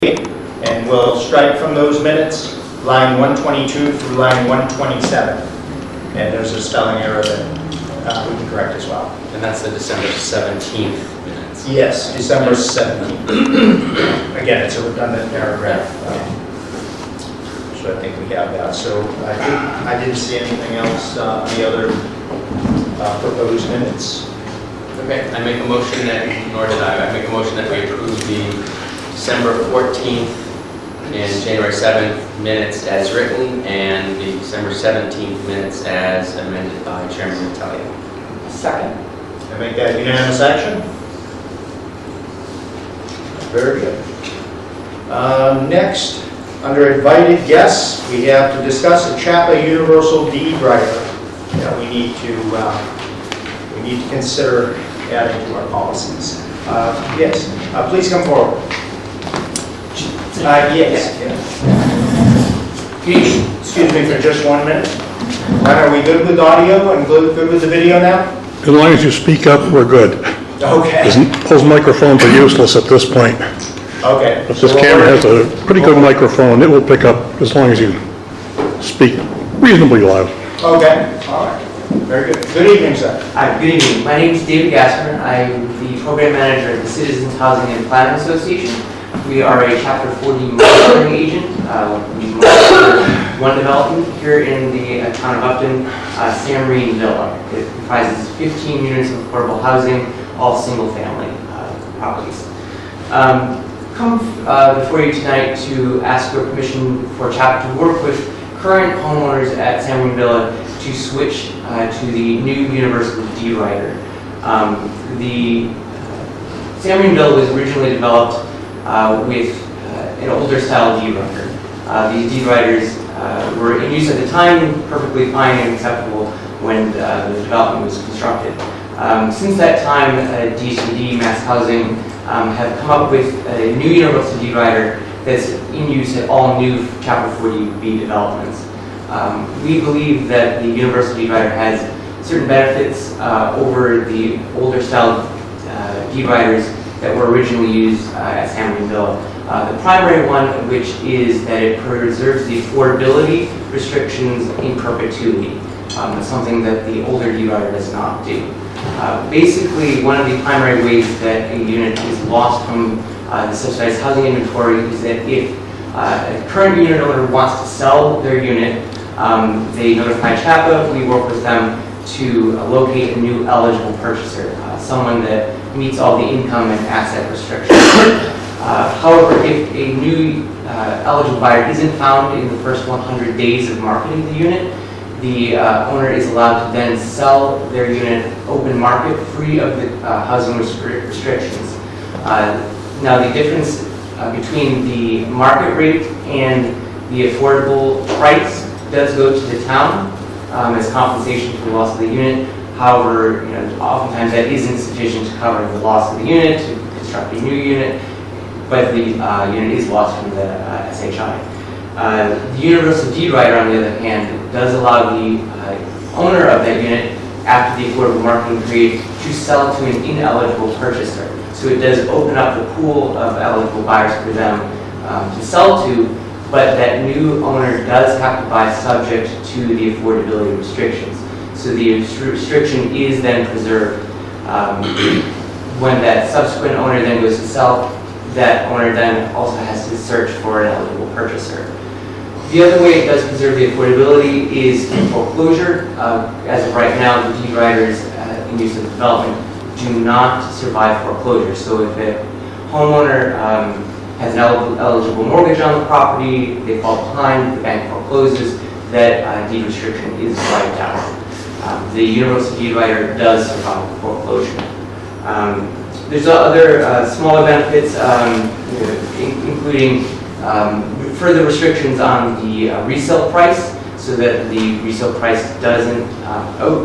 And we'll strike from those minutes line 122 through line 127. And there's a spelling error that we can correct as well. And that's the December 17th minutes. Yes, December 17th. Again, it's a redundant paragraph. So I think we have that. So I didn't see anything else on the other proposed minutes. Okay, I make a motion that, nor did I make a motion that we approve the December 14th and January 7th minutes as written, and the December 17th minutes as amended by Chairman Natalia. Second. I make that unanimous action. Very good. Next, under invited guests, we have to discuss a Chapa Universal Deed Writer that we need to consider adding to our policies. Yes, please come forward. Yes. Excuse me for just 1 minute. Are we good with audio and good with the video now? As long as you speak up, we're good. Okay. Those microphones are useless at this point. Okay. But this camera has a pretty good microphone. It will pick up as long as you speak reasonably loud. Okay. All right. Very good. Good evening, sir. Hi, good evening. My name is David Gasper. I'm the program manager at the Citizens Housing and Planning Association. We are a Chapter 40 monitoring agent. We monitor one development here in the town of Upton, Sam Marine Villa. It comprises 15 units of affordable housing, all single-family properties. Come before you tonight to ask for permission for Chapter to work with current homeowners at Sam Marine Villa to switch to the new universal deed writer. The Sam Marine Villa was originally developed with an older style deed writer. These deed writers were in use at the time, perfectly fine and acceptable when the development was constructed. Since that time, DCD, Mass Housing, have come up with a new universal deed writer that's in use at all new Chapter 40B developments. We believe that the universal deed writer has certain benefits over the older style deed writers that were originally used at Sam Marine Villa. The primary one of which is that it preserves the affordability restrictions in perpetuity. It's something that the older deed writer does not do. Basically, one of the primary ways that a unit is lost from the subsidized housing inventory is that if a current unit owner wants to sell their unit, they notify CHAPA. We work with them to locate a new eligible purchaser, someone that meets all the income and asset restrictions. However, if a new eligible buyer isn't found in the first 100 days of marketing the unit, the owner is allowed to then sell their unit open market free of the housing restrictions. Now, the difference between the market rate and the affordable price does go to the town as compensation for the loss of the unit. However, oftentimes that isn't sufficient to cover the loss of the unit, to construct a new unit, but the unit is lost from the SHI. The universal deed writer, on the other hand, does allow the owner of that unit, after the affordable marketing period, to sell to an ineligible purchaser. So it does open up the pool of eligible buyers for them to sell to, but that new owner does have to buy subject to the affordability restrictions. So the restriction is then preserved. When that subsequent owner then goes to sell, that owner then also has to search for an eligible purchaser. The other way it does preserve the affordability is in foreclosure. As of right now, the deed writers in use of development do not survive foreclosure. So if a homeowner has an eligible mortgage on the property, they fall behind, the bank forecloses, that deed restriction is wiped out. The universal deed writer does survive foreclosure. There's other smaller benefits, including further restrictions on the resale price, so that the resale price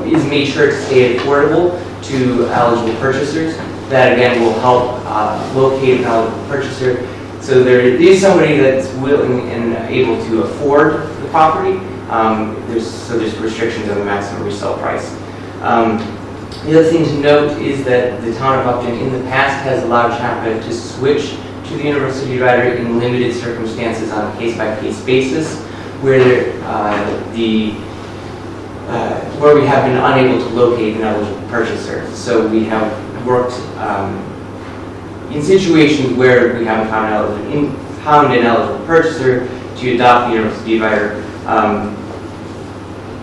is made sure to stay affordable to eligible purchasers. That again will help locate an eligible purchaser. So there is somebody that's willing and able to afford the property. There's restrictions on the maximum resale price. The other thing to note is that the town of Upton in the past has allowed CHAPA to switch to to the universal deed writer in limited circumstances on a case-by-case basis, where where we have been unable to locate an eligible purchaser. So we have worked in situations where we haven't found an eligible purchaser to adopt the universal deed writer.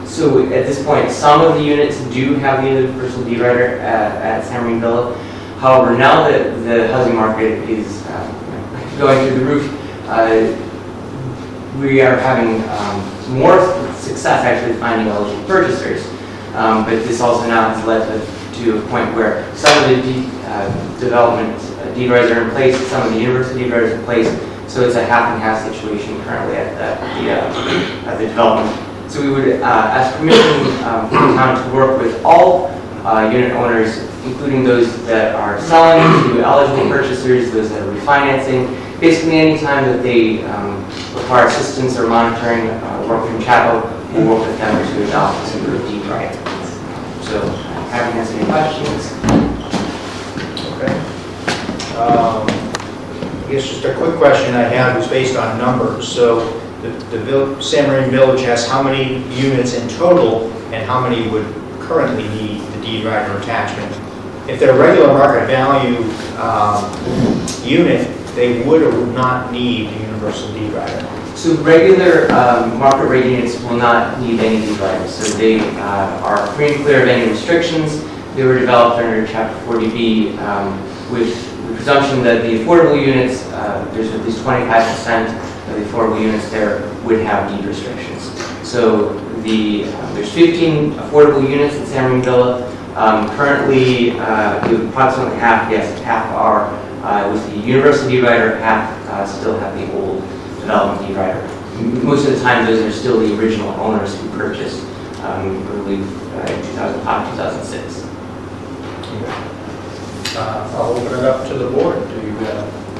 So at this point, some of the units do have the universal deed writer at San Marine Villa. However, now that the housing market is going through the roof, we are having more success actually finding eligible purchasers. But this also now has led to a point where some of the development deed writers are in place, some of the universal deed writers are in place. So it's a half and half situation currently at the development. So we would ask permission from the town to work with all unit owners, including those that are selling to eligible purchasers, those that are refinancing. Basically, any time that they require assistance or monitoring work from Chapo, we'll work with them to adopt some sort of deed right. So, happy to answer any questions. Okay. I guess just a quick question I had was based on numbers. So the San Marine Village has how many units in total, and how many would currently need the deed rider attachment? If they're regular market value unit, they would or would not need a universal deed rider. So regular market rate units will not need any deed riders. So they are free and clear of any restrictions. They were developed under Chapter 40B with the presumption that the affordable units, there's at least 25% of the affordable units there would have deed restrictions. So there's 15 affordable units in San Marine Villa. Currently, approximately half are with the universal deed rider, half still have the old development deed rider. Most of the time, those are still the original owners who purchased, I believe, in 2005, 2006. I'll open it up to the board.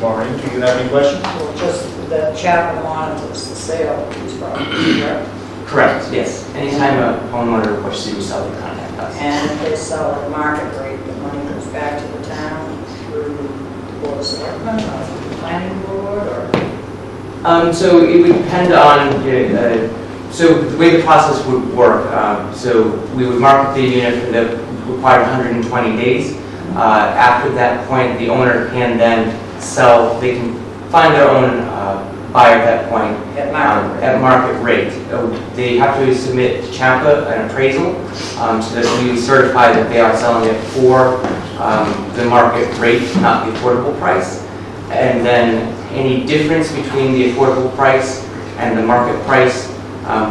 Maureen, do you have any questions? Well, just the chapter monitors the sale of these properties, right? Correct, yes. Anytime a homeowner requests to sell, they contact us. And if they sell at market rate, the money goes back to the town through the Board of Selectmen or the planning board, or? So it would depend on, so the way the process would work, so we would market the unit for the required 120 days. After that point, the owner can then sell, they can find their own buyer at that point at market rate. They have to submit to CHAPA an appraisal so that we certify that they are selling it for the market rate, not the affordable price. And then any difference between the affordable price and the market price,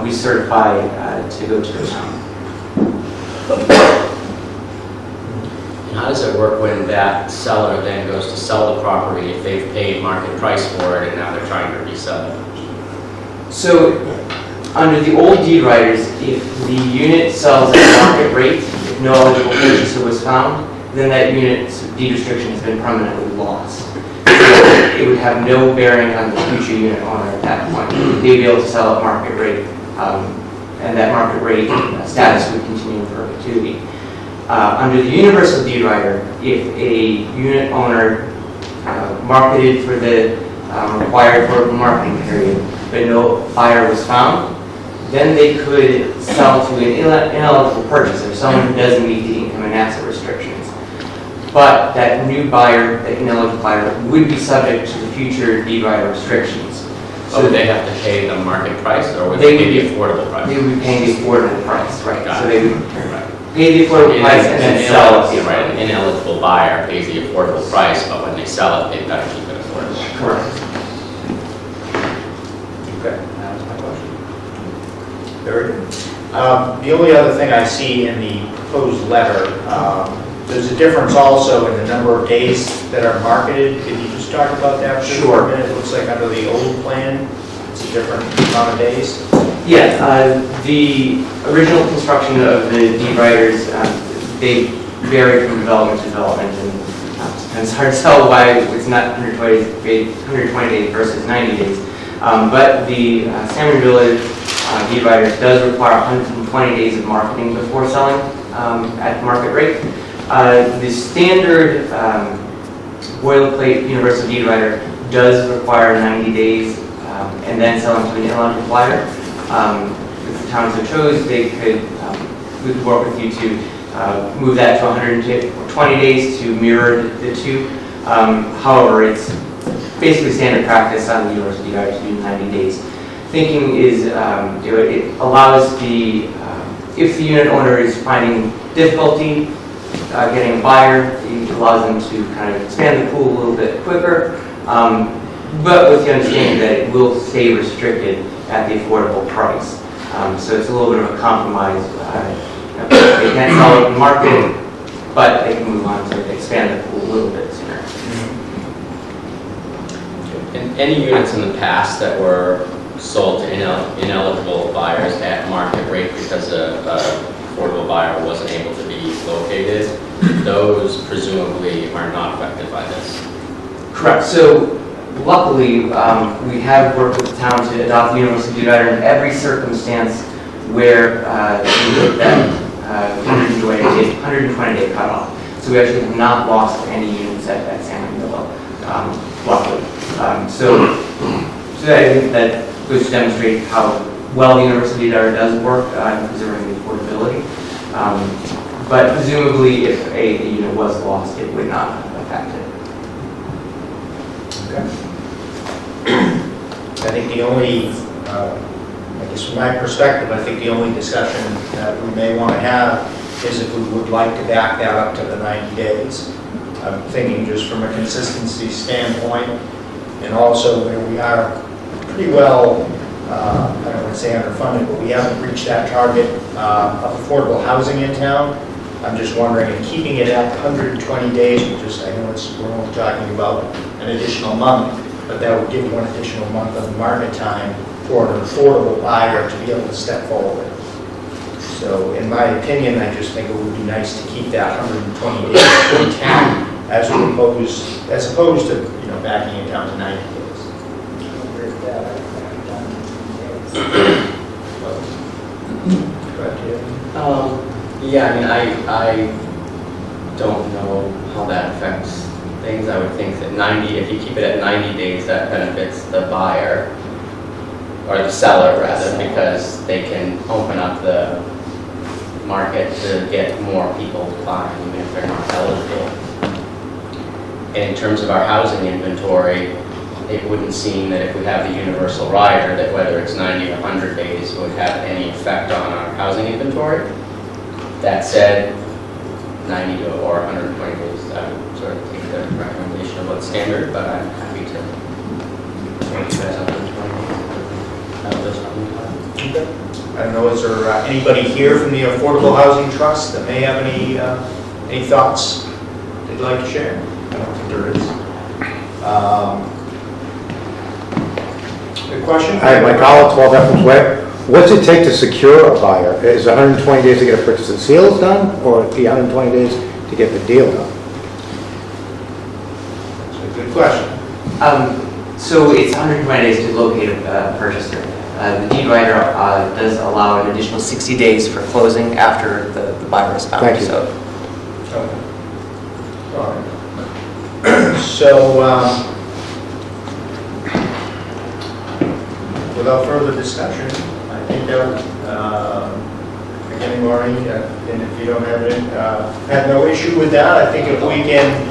we certify to go to the town. How does it work when that seller then goes to sell the property if they've paid market price for it and now they're trying to resell it? So, under the old deed riders, if the unit sells at market rate, if no eligible purchaser was found, then that unit's deed restriction has been permanently lost. So it would have no bearing on the future unit owner at that point. They'd be able to sell at market rate, and that market rate status would continue in perpetuity. Under the universal deed rider, if a unit owner marketed for the required affordable marketing period, but no buyer was found, then they could sell to an ineligible purchaser, someone who doesn't meet the income and asset restrictions. But that new buyer, that ineligible buyer, would be subject to the future deed rider restrictions. So would they have to pay the market price, or would they pay the affordable price? They would be paying the affordable price, right? Got So it. they would pay the affordable price and then sell it. Right, an ineligible buyer pays the affordable price, but when they sell it, they've got to keep it affordable. Correct. Okay, that was my question. Very good. The only other thing I see in the proposed letter, there's a difference also in the number of days that are marketed. Can you just talk about that for Sure. a minute? It looks like under the old plan, it's a different amount of days. Yeah, the original construction of the deed riders, they vary from development to development, and it's hard to tell why it's not 120 days versus 90 days. But the San Marine Village deed riders does require 120 days of marketing before selling at market rate. The standard boilerplate universal deed rider does require 90 days and then selling to an ineligible buyer. If the town so chose, we could work with you to move that to 120 days to mirror the two. However, it's basically standard practice on the university yard to do 90 days. Thinking is, it allows if the unit owner is finding difficulty getting a buyer, it allows them to kind of expand the pool a little bit quicker, but with the understanding that it will stay restricted at the affordable price. So it's a little bit of a compromise. They can't sell it in the market, but they can move on to expand the pool a little bit sooner. And any units in the past that were sold to ineligible buyers at market rate because a affordable buyer wasn't able to be located, those presumably are not affected by this. Correct. So luckily, we have worked with the town to adopt the universal divider in every circumstance where we hit that 120-day cutoff. So we actually have not lost any units at San Camilo, luckily. So I think that goes to demonstrate how well the universal divider does work in preserving the affordability. But presumably, if a unit was lost, it would not affect it. Okay. I think the only, I guess from my perspective, I think the only discussion that we may want to have is if we would like to back that up to the 90 days. I'm thinking just from a consistency standpoint, and also where we are pretty well, I don't want to say underfunded, but we haven't reached that target of affordable housing in town. I'm just wondering, if keeping it at 120 days, I know we're only talking about an additional month, but that would give one additional month of market time for an affordable buyer to be able to step forward. So in my opinion, I just think it would be nice to keep that 120 days intact as opposed to backing it down to 90 days. Yeah, I mean, I don't know how that affects things. I would think that if you keep it at 90 days, that benefits the buyer, or the seller rather, because they can open up the market to get more people buying, even if they're not eligible. And in terms of our housing inventory, it wouldn't seem that if we have the universal rider, that whether it's 90 or 100 days would have any effect on our housing inventory. That said, 90 or 120 days, I would sort of take the recommendation of what's standard, but I'm happy to make you guys 120 days. I don't know, is there anybody here from the Affordable Housing Trust that may have any thoughts they'd like to share? I don't think there is. Good question? Hi, Mike Olive, 12 Efforts Way. What's it take to secure a buyer? Is 120 days to get a purchase and sales done, or the 120 days to get the deal done? That's a good question. So it's 120 days to locate a purchaser. The deed writer does allow an additional 60 days for closing after the buyer is found. Thank you. So, Okay. All right. So, without further discussion, I think that, again, Maureen, and if you don't have no issue with that, I think if we can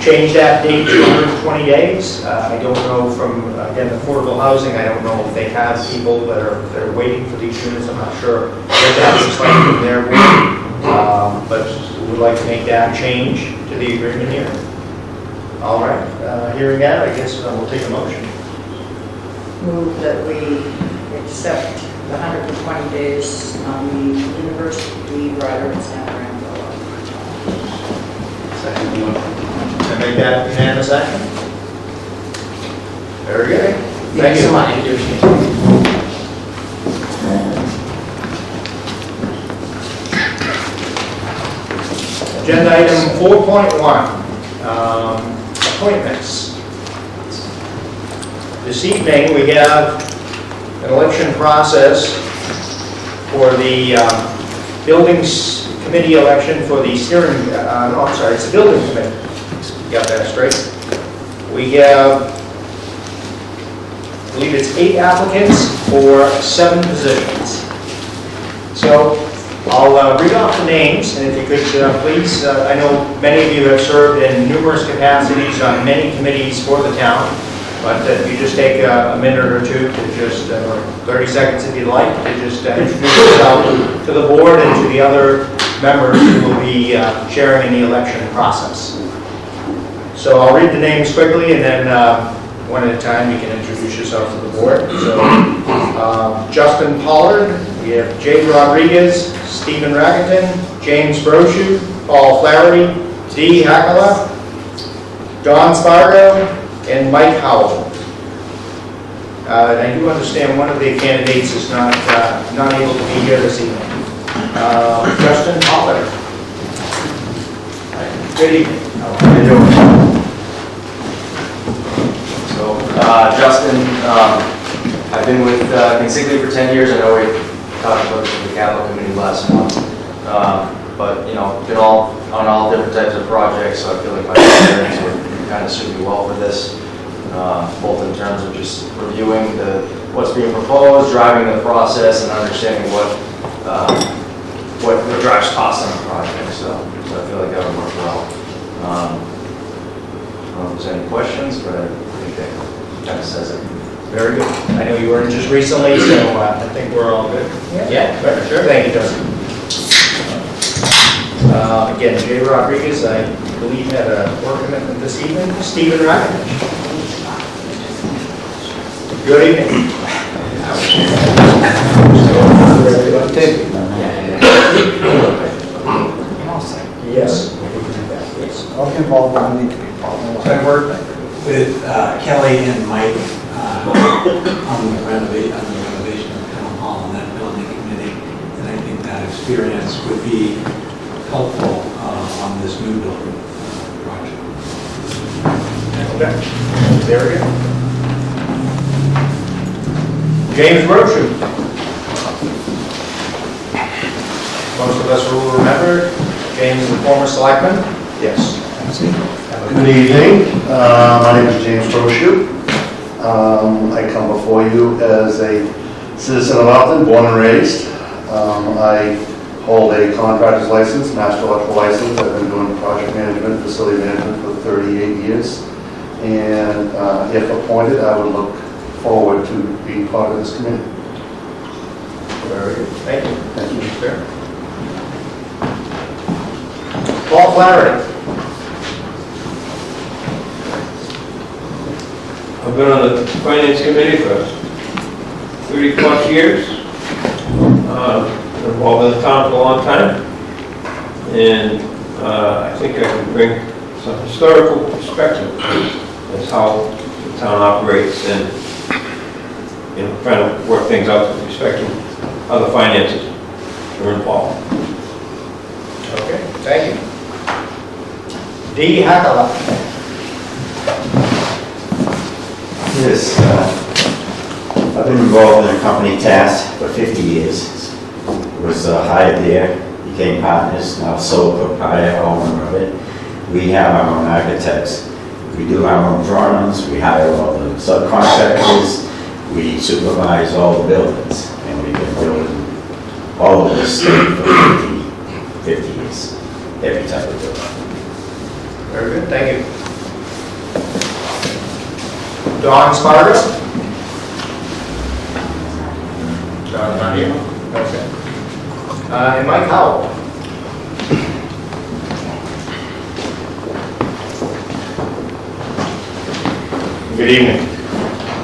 change that date to 120 days. I don't know from, again, affordable housing, I don't know if they have people that are waiting for these units. I'm not sure what that looks like from their board. But we would like to make that change to the agreement here. All right, hearing that, I guess we'll take a motion. Move that we accept the 120 days on the university rider in San Francisco. Second motion. Can I make that unanimous action? Very good. thank you so much. Agenda item 4.1, appointments. This evening, we have an election process for the Buildings Committee election for the steering, no, I'm sorry, it's the Building Committee. Got that straight. We have I believe it's 8 applicants for 7 positions. So I'll read off the names, and if you could please, I know many of you have served in numerous capacities on many committees for the town, but if you just take a minute or two to just, or 30 seconds if you'd like, to just introduce yourself to the board and to the other members who will be sharing in the election process. So I'll read the names quickly, and then one at a time you can introduce yourself to the board. So Justin Pollard, we have Jay Rodriguez, Stephen Rackington, James Brochu, Paul Flaherty, Dee Hackala, Don Spargo, and Mike Howell. And I do understand one of the candidates is not able to be here this evening. Justin Pollard. Good evening. How are you doing? So, Justin, I've been with Consigli for 10 years. I know we talked about this in the capital committee last month. But, you know, been on all different types of projects, so I feel like my experience would kind of suit me well for this, both in terms of just reviewing what's being proposed, driving the process, and understanding what drives costs on the project. So I feel like that would work well. I don't know if there's any questions, but I think that kind of says it. Very good. I know you were in just recently, so I think we're all good. Yeah, sure. Thank you, Justin. Again, Jay Rodriguez, I believe had a work commitment this evening. Stephen Rackington. Good evening. Yes. I'll get involved when I need to be involved. I work with Kelly and Mike on the renovation of the town hall and that building committee, and I think that experience would be helpful on this new building project. Okay. Very good. James Brochu. Most of us will remember James, the former selectman. Yes. Good evening. My name is James Brochu. I come before you as a citizen of Upton, born and raised. I hold a contractor's license, master electrical license. I've been doing project management, facility management for 38 years. And if appointed, I would look forward to being part of this committee. Very good. Thank you. Thank you. Sure. Paul Flaherty. I've been on the finance committee for 30 plus years. Been involved in the town for a long time. And I think I can bring some historical perspective as how the town operates and, you know, trying to work things out with respect to how the finances are involved. Okay, thank you. Dee Hackala. Yes, I've been involved in a company task for 50 years. Was hired there, became partners, now sole proprietor, owner of it. We have our own architects. We do our own drawings. We hire all the subcontractors. We supervise all the buildings. And we've been building all over the state for 50 years, every type of building. Very good, thank you. Don Spargo. Don's not here. Okay. And Mike Howell. Good evening.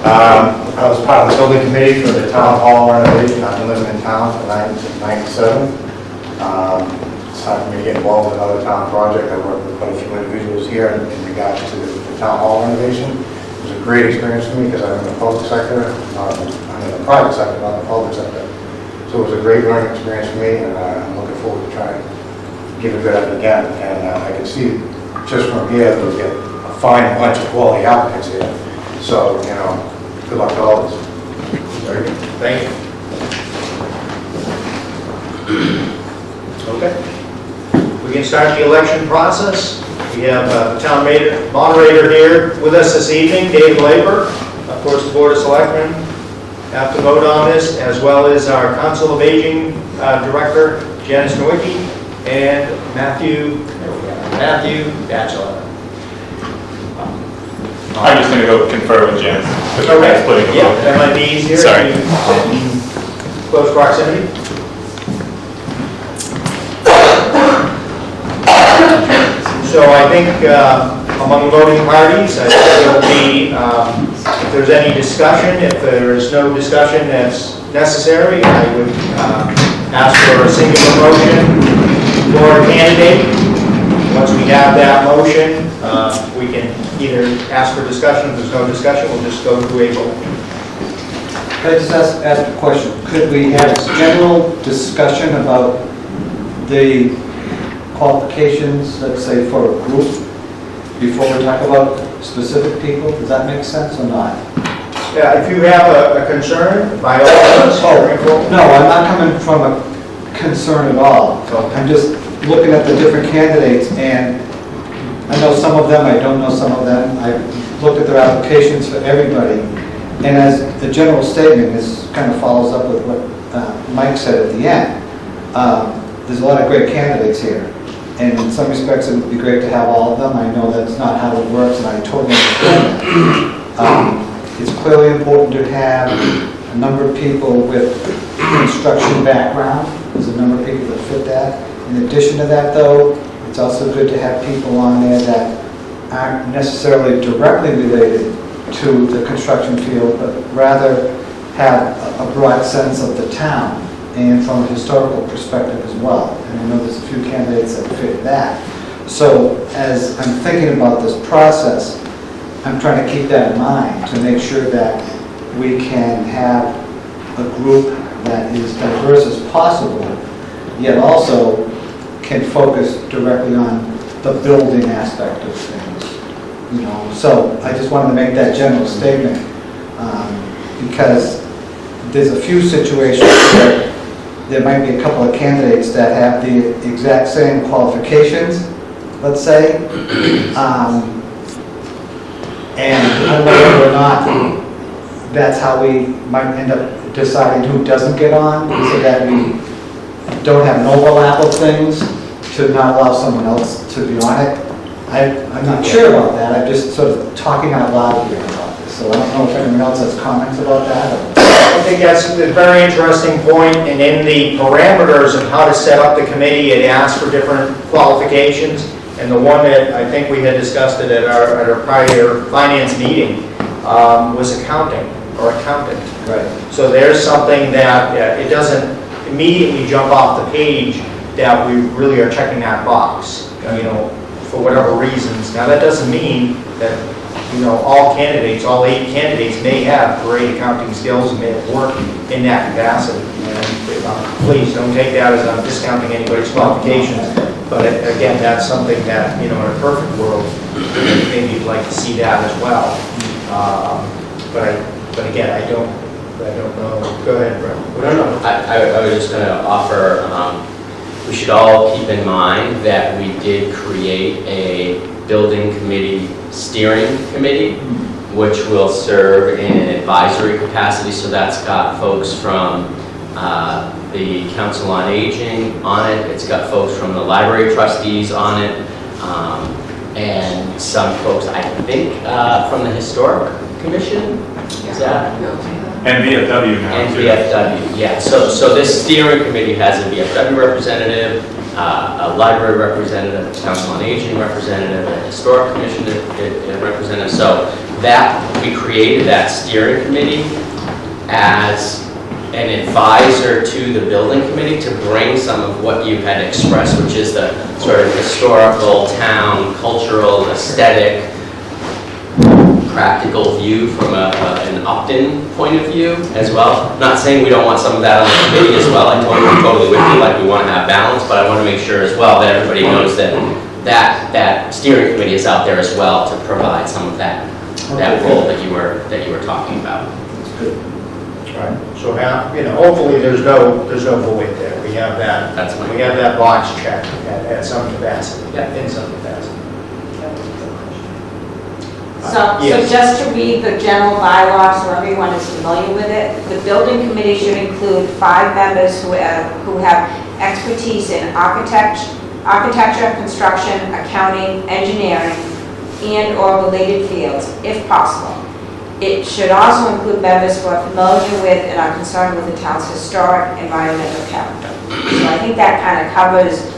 I was part of the building committee for the town hall renovation. I've been living in town since 1997. It's time for me to get involved in another town project. I work with quite a few individuals here in regards to the town hall renovation. It was a great experience for me because I'm in the public sector, I'm in the private sector, not the public sector. So it was a great learning experience for me, and I'm looking forward to trying to give it a good effort again. And I can see just from here, we'll get a fine bunch of quality applicants here. So, you know, good luck to all of us. Very good, thank you. Okay. We can start the election process. We have the town moderator here with us this evening, Dave Labor. of course, the Board of Selectmen have to vote on this, as well as our Council of Aging Director, Janice Nowicki, and Matthew Batchelor. I'm just going to go confer with Jen. Okay. Splitting the Yeah, vote. that might be easier. Sorry. If you sit in close proximity. So I think among voting parties, I think it will be, if there's any discussion, if there is no discussion that's necessary, I would ask for a singular motion for a candidate. Once we have that motion, we can either ask for discussion. If there's no discussion, we'll just go through a vote. Could I just ask a question? Could we have general discussion about the qualifications, let's say, for a group, before we talk about specific people? Does that make sense or not? Yeah, if you have a concern, by all means, No, I'm not coming from a concern at all. I'm just looking at the different candidates, and I know some of them, I don't know some of them. I looked at their applications for everybody, and as the general statement, this kind of follows up with what Mike said at the end. There's a lot of great candidates here, and in some respects, it would be great to have all of them. I know that's not how it works, and I totally understand that. It's clearly important to have a number of people with construction background. There's a number of people that fit that. In addition to that, though, it's also good to have people on there that aren't necessarily directly related to the construction field, but rather have a broad sense of the town and from a historical perspective as well. And I know there's a few candidates that fit that. So as I'm thinking about this process, I'm trying to keep that in mind to make sure that we can have a group that is diverse as possible, yet also can focus directly on the building aspect of things. You know, so I just wanted to make that general statement because there's a few situations where there might be a couple of candidates that have the exact same qualifications, let's say, and I don't know whether or not that's how we might end up deciding who doesn't get on, so that we don't have an overlap of things to not allow someone else to be on it. I'm not sure about that. I'm just sort of talking out loud here about this. So I don't know if anyone else has comments about that. I think that's a very interesting point, and in the parameters of how to set up the committee, it asks for different qualifications, and the one that I think we had discussed it at our prior finance meeting was accounting or accountant. Right. So there's something that it doesn't immediately jump off the page that we really are checking that box, you know, for whatever reasons. Now, that doesn't mean that, you know, all 8 candidates may have great accounting skills and may have worked in that capacity. And please don't take that as I'm discounting anybody's qualifications. But again, that's something that, you know, in a perfect world, maybe you'd like to see that as well. But again, I don't know. Go ahead, Brett. No. I was just going to offer, we should all keep in mind that we did create a building committee steering committee, which will serve in an advisory capacity. So that's got folks from the Council on Aging on it. It's got folks from the library trustees on it, and some folks, I think, from the Historic Commission. Is that? And VFW now, And too. VFW, yeah. So this steering committee has a VFW representative, a library representative, a Council on Aging representative, a Historic Commission representative. So that, we created that steering committee as an advisor to the building committee to bring some of what you had expressed, which is the sort of historical, town, cultural, aesthetic, practical view from an Upton point of view as well. Not saying we don't want some of that on the committee as well. I totally with you, like we want to have balance, but I want to make sure as well that everybody knows that steering committee is out there as well to provide some of that role that you were talking about. Right. So you know, hopefully there's no void there. We have that. That's my. We have that box checked at some capacity. Yeah. In some capacity. So Yes. just to read the general bylaw so everyone is familiar with it, the building committee should include 5 members who have expertise in architecture, construction, accounting, engineering, and/or related fields, if possible. It should also include members who are familiar with and are concerned with the town's historic environmental character. So I think that kind of covers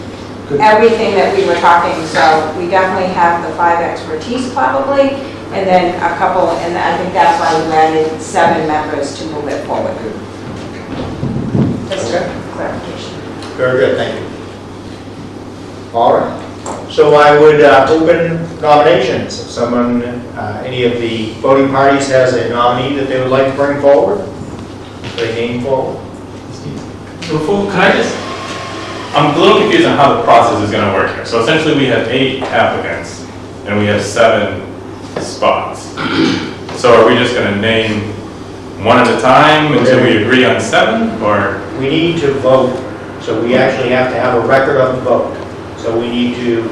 everything that we were talking, so we definitely have the 5 expertise probably, and then a couple, and I think that's why we added 7 members to move it forward. Just a clarification. Very good, thank you. All right. So I would open nominations. If someone, any of the voting parties has a nominee that they would like to bring forward, they name forward. Before, can I just, I'm a little confused on how the process is gonna work here. So essentially, we have 8 applicants, and we have 7 spots. So are we just gonna name one at a time until we agree on 7, or? We need to vote, so we actually have to have a record of the vote. So we need to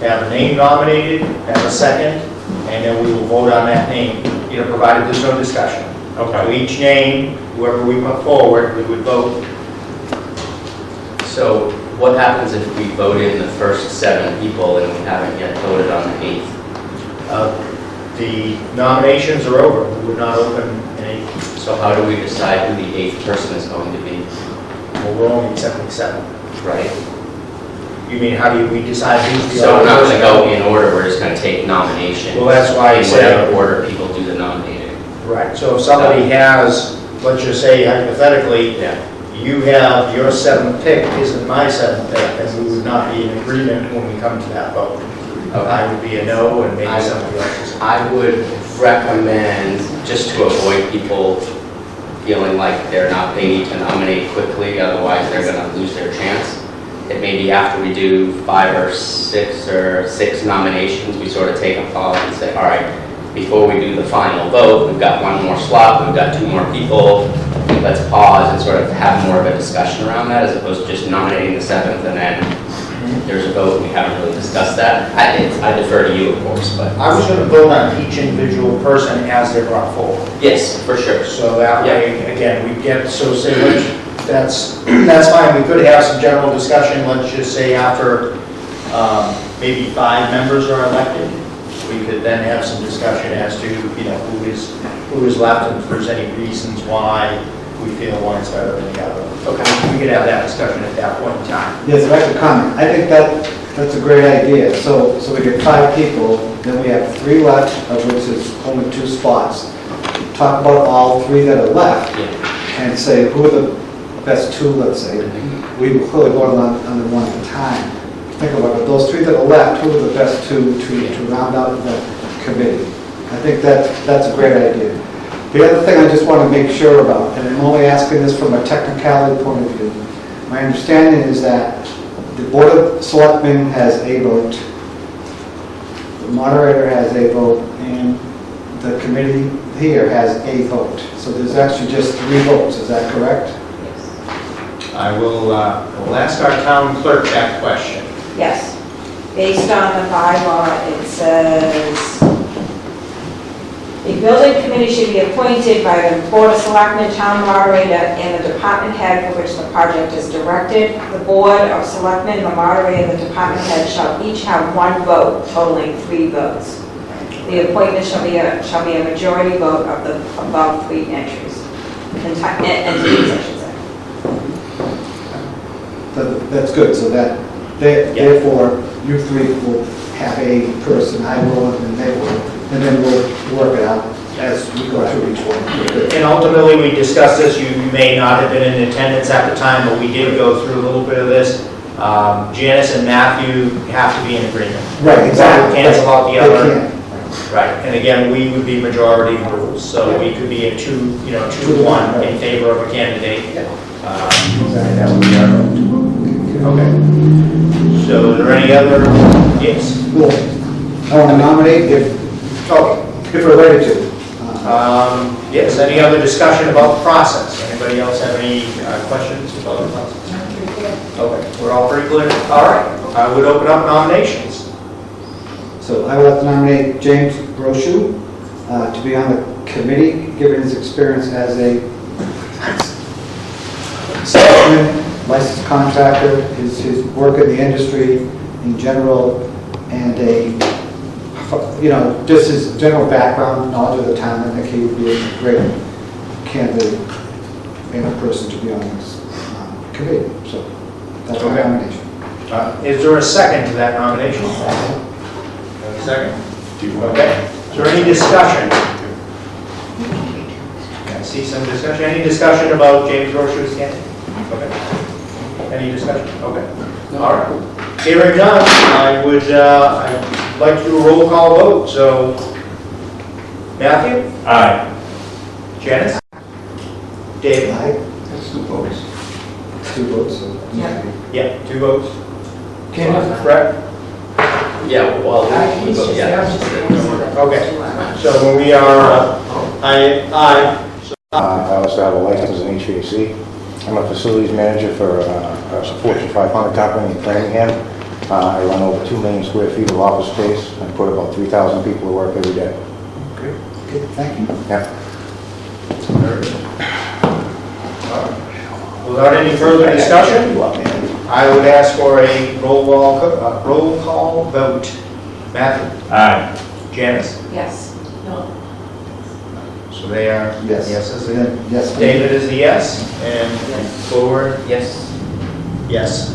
have a name nominated, have a second, and then we will vote on that name, provided there's no discussion. So Okay. each name, whoever we put forward, we would vote. So what happens if we vote in the first 7 people and we haven't yet voted on the 8th? The nominations are over, we would not open any, So how do we decide who the 8th person is going to be, well, we're only accepting 7. right? You mean, how do we decide who's the So we're not other going to go in order, we're just going to take nominations. Well, that's why I in said- whatever order people do the nominating. Right, so if somebody has, let's just say hypothetically, Yeah. you have your 7th pick isn't my 7th pick, and we would not be in agreement when we come to that vote. I would be a no, and maybe somebody else is. I would recommend, just to avoid people feeling like they need to nominate quickly, otherwise they're going to lose their chance. It may be after we do 5 or 6 nominations, we sort of take a pause and say, all right, before we do the final vote, we've got 1 more slot, we've got 2 more people, let's pause and sort of have more of a discussion around that, as opposed to just nominating the 7th and then there's a vote, we haven't really discussed that. I defer to you, of course, but. I was going to vote on each individual person as they're brought forward. Yes, for sure. So that way, again, we get, so say, that's fine, we could have some general discussion, let's just say after maybe 5 members are elected, we could then have some discussion as to, who is left, and if there's any reasons why we feel one is better than the other. Okay, we could have that discussion at that point in time. Yes, if I could comment, I think that's a great idea. So we get 5 people, then we have 3 left, of which is only 2 spots. Talk about all 3 that are left, and say who are the best 2, let's say. We will clearly vote on them one at a time. Think about it, those 3 that are left, who are the best 2 to round out the committee? I think that's a great idea. The other thing I just want to make sure about, and I'm only asking this from a technicality point of view, my understanding is that the Board of Selectmen has a vote, the moderator has a vote, and the committee here has a vote. So there's actually just 3 votes, is that correct? I will ask our town clerk that question. Yes. Based on the bylaw, it says, the building committee should be appointed by the Board of Selectmen, town moderator, and the department head for which the project is directed. The Board of Selectmen, the moderator, and the department head shall each have 1 vote, totaling 3 votes. The appointment shall be a majority vote of the above 3 entries. Entities, I should say. That's good, so that, therefore, you 3 will have a person, I will, and then they will, and then we'll work it out as we go through each one. And ultimately, we discussed this, you may not have been in attendance at the time, but we did go through a little bit of this. Janice and Matthew have to be in agreement. Right, exactly. Cancel out the They other. can't. Right, and again, we would be majority rules, so we could be a 2-1 in favor of a candidate. And that would be our vote. Okay. So, are there any other, yes? Cool. I want to nominate if we're ready to. Yes, any other discussion about the process? Anybody else have any questions about the process? Okay, we're all pretty clear? All right, I would open up nominations. So I would like to nominate James Brochu to be on the committee, given his experience as a Selectmen, licensed contractor, his work in the industry in general, and just his general background, knowledge of the town. I think he would be a great candidate and a person to be on this committee. So that's my Okay. nomination. Is there a second to that nomination? Second? Okay. Is there any discussion? I see some discussion. Any discussion about James Brochu's candidate? Okay. Any discussion? Okay. All right. Hearing none, I'd like to do a roll call vote. So, Matthew? Aye. Janice? David? Aye. That's 2 votes. 2 votes. So. Yeah, 2 votes. Kenneth? Correct? Yeah, well, He's just, yeah. I was just going to say that. Okay. So we are, aye. I also have a license in HVAC. I'm a facilities manager for a Fortune 500 company in Framingham. I run over 2 million square feet of office space. I put about 3,000 people to work every day. Okay, thank you. Yeah. Without any further discussion, You up, man. I would ask for a roll call vote. Matthew? Aye. Janice? Yes. So they are Yes. yeses. Yes. David is a yes, and forward, Yes. yes.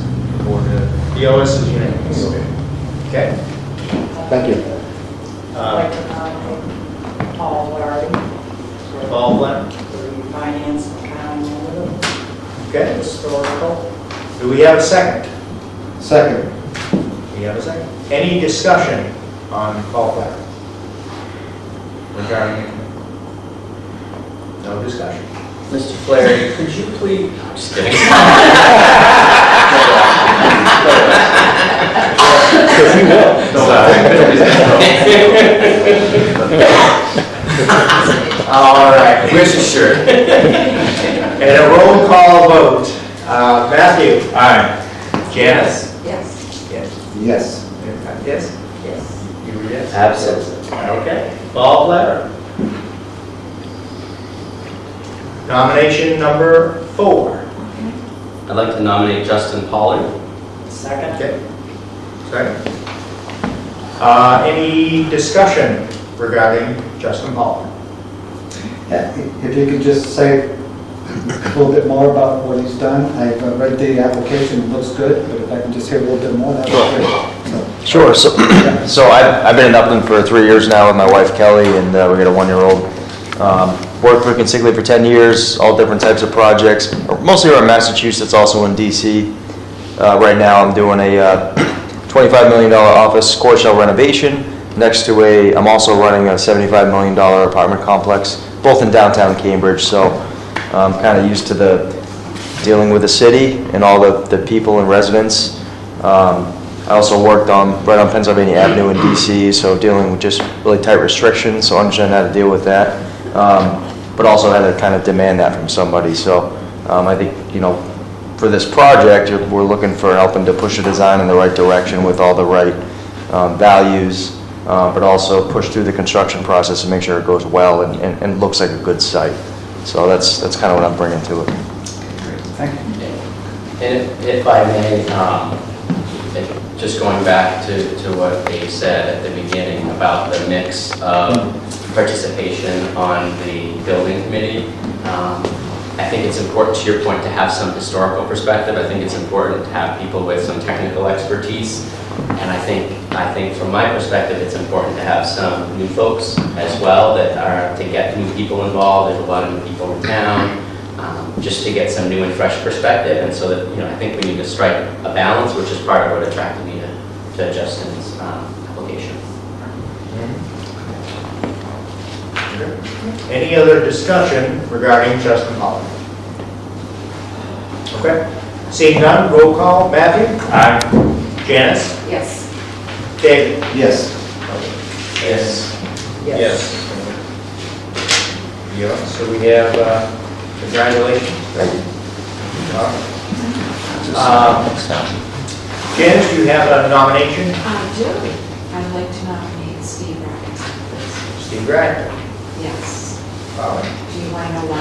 The OS is unanimous. Okay. Thank you. I'd like to nominate Paul Larry Paul Flynn. for the finance and accounting manager, Okay. historical. Do we have a second? Second. We have a second. Any discussion on Paul Flynn? Regarding it? No discussion. Mr. Flaherty, could you please, just kidding. All right, where's your shirt? And a roll call vote. Matthew? Aye. Janice? Yes. Yes. Yes. Yes? Yes. You were yes? Absolutely. Okay. Paul Flynn. Nomination number 4. I'd like to nominate Justin Pollard. Second. Okay. Second. Any discussion regarding Justin Paul? Yeah, if you could just say a little bit more about what he's done. I've read the application, it looks good, but if I can just hear a little bit more, that would be great. Sure. So I've been in Upland for 3 years now with my wife Kelly, and we got a 1-year-old. Worked for Consigli for 10 years, all different types of projects, mostly around Massachusetts, also in DC. Right now I'm doing a $25 million office core shell renovation next to I'm also running a $75 million apartment complex, both in downtown Cambridge, so I'm kind of used to dealing with the city and all the people and residents. I also worked right on Pennsylvania Avenue in DC, so dealing with just really tight restrictions, so understand how to deal with that. But also had to kind of demand that from somebody. So I think, for this project, we're looking for helping to push the design in the right direction with all the right values, but also push through the construction process and make sure it goes well and looks like a good site. So that's kind of what I'm bringing to it. Thank you. And if I may, just going back to what Dave said at the beginning about the mix of participation on the building committee, I think it's important, to your point, to have some historical perspective. I think it's important to have people with some technical expertise. And I think from my perspective, it's important to have some new folks as well to get new people involved. There's a lot of new people in town, just to get some new and fresh perspective. And so that, I think we need to strike a balance, which is part of what attracted me to Justin's application. Any other discussion regarding Justin Holland? Okay. Seeing none, roll call. Matthew? Aye. Janice? Yes. David? Yes. Yes. Yes. Yeah, so we have, congratulations. Janice, do you have a nomination? I do. I'd like to nominate Steve Rackets, please. Steve Grant. Yes. Molly. Do you want to know why?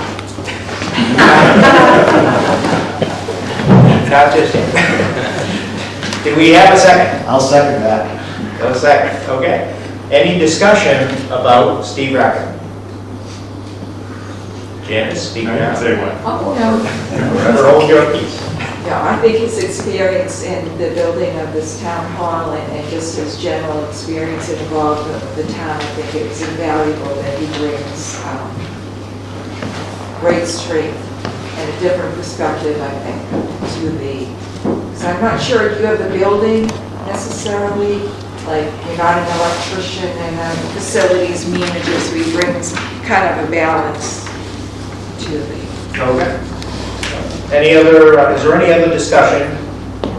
Not just him. Do we have a second? I'll second that. A second, okay. Any discussion about Steve Rackett? Janice, speak I now. can say one. Oh, no. Remember, hold your peace. Yeah, I think his experience in the building of this town hall and just his general experience involved with the town, I think it's invaluable that he brings great strength and a different perspective, I think, to the, because I'm not sure you have the building necessarily, like you're not an electrician and a facilities manager, so he brings kind of a balance to the. Okay. Any other, is there any other discussion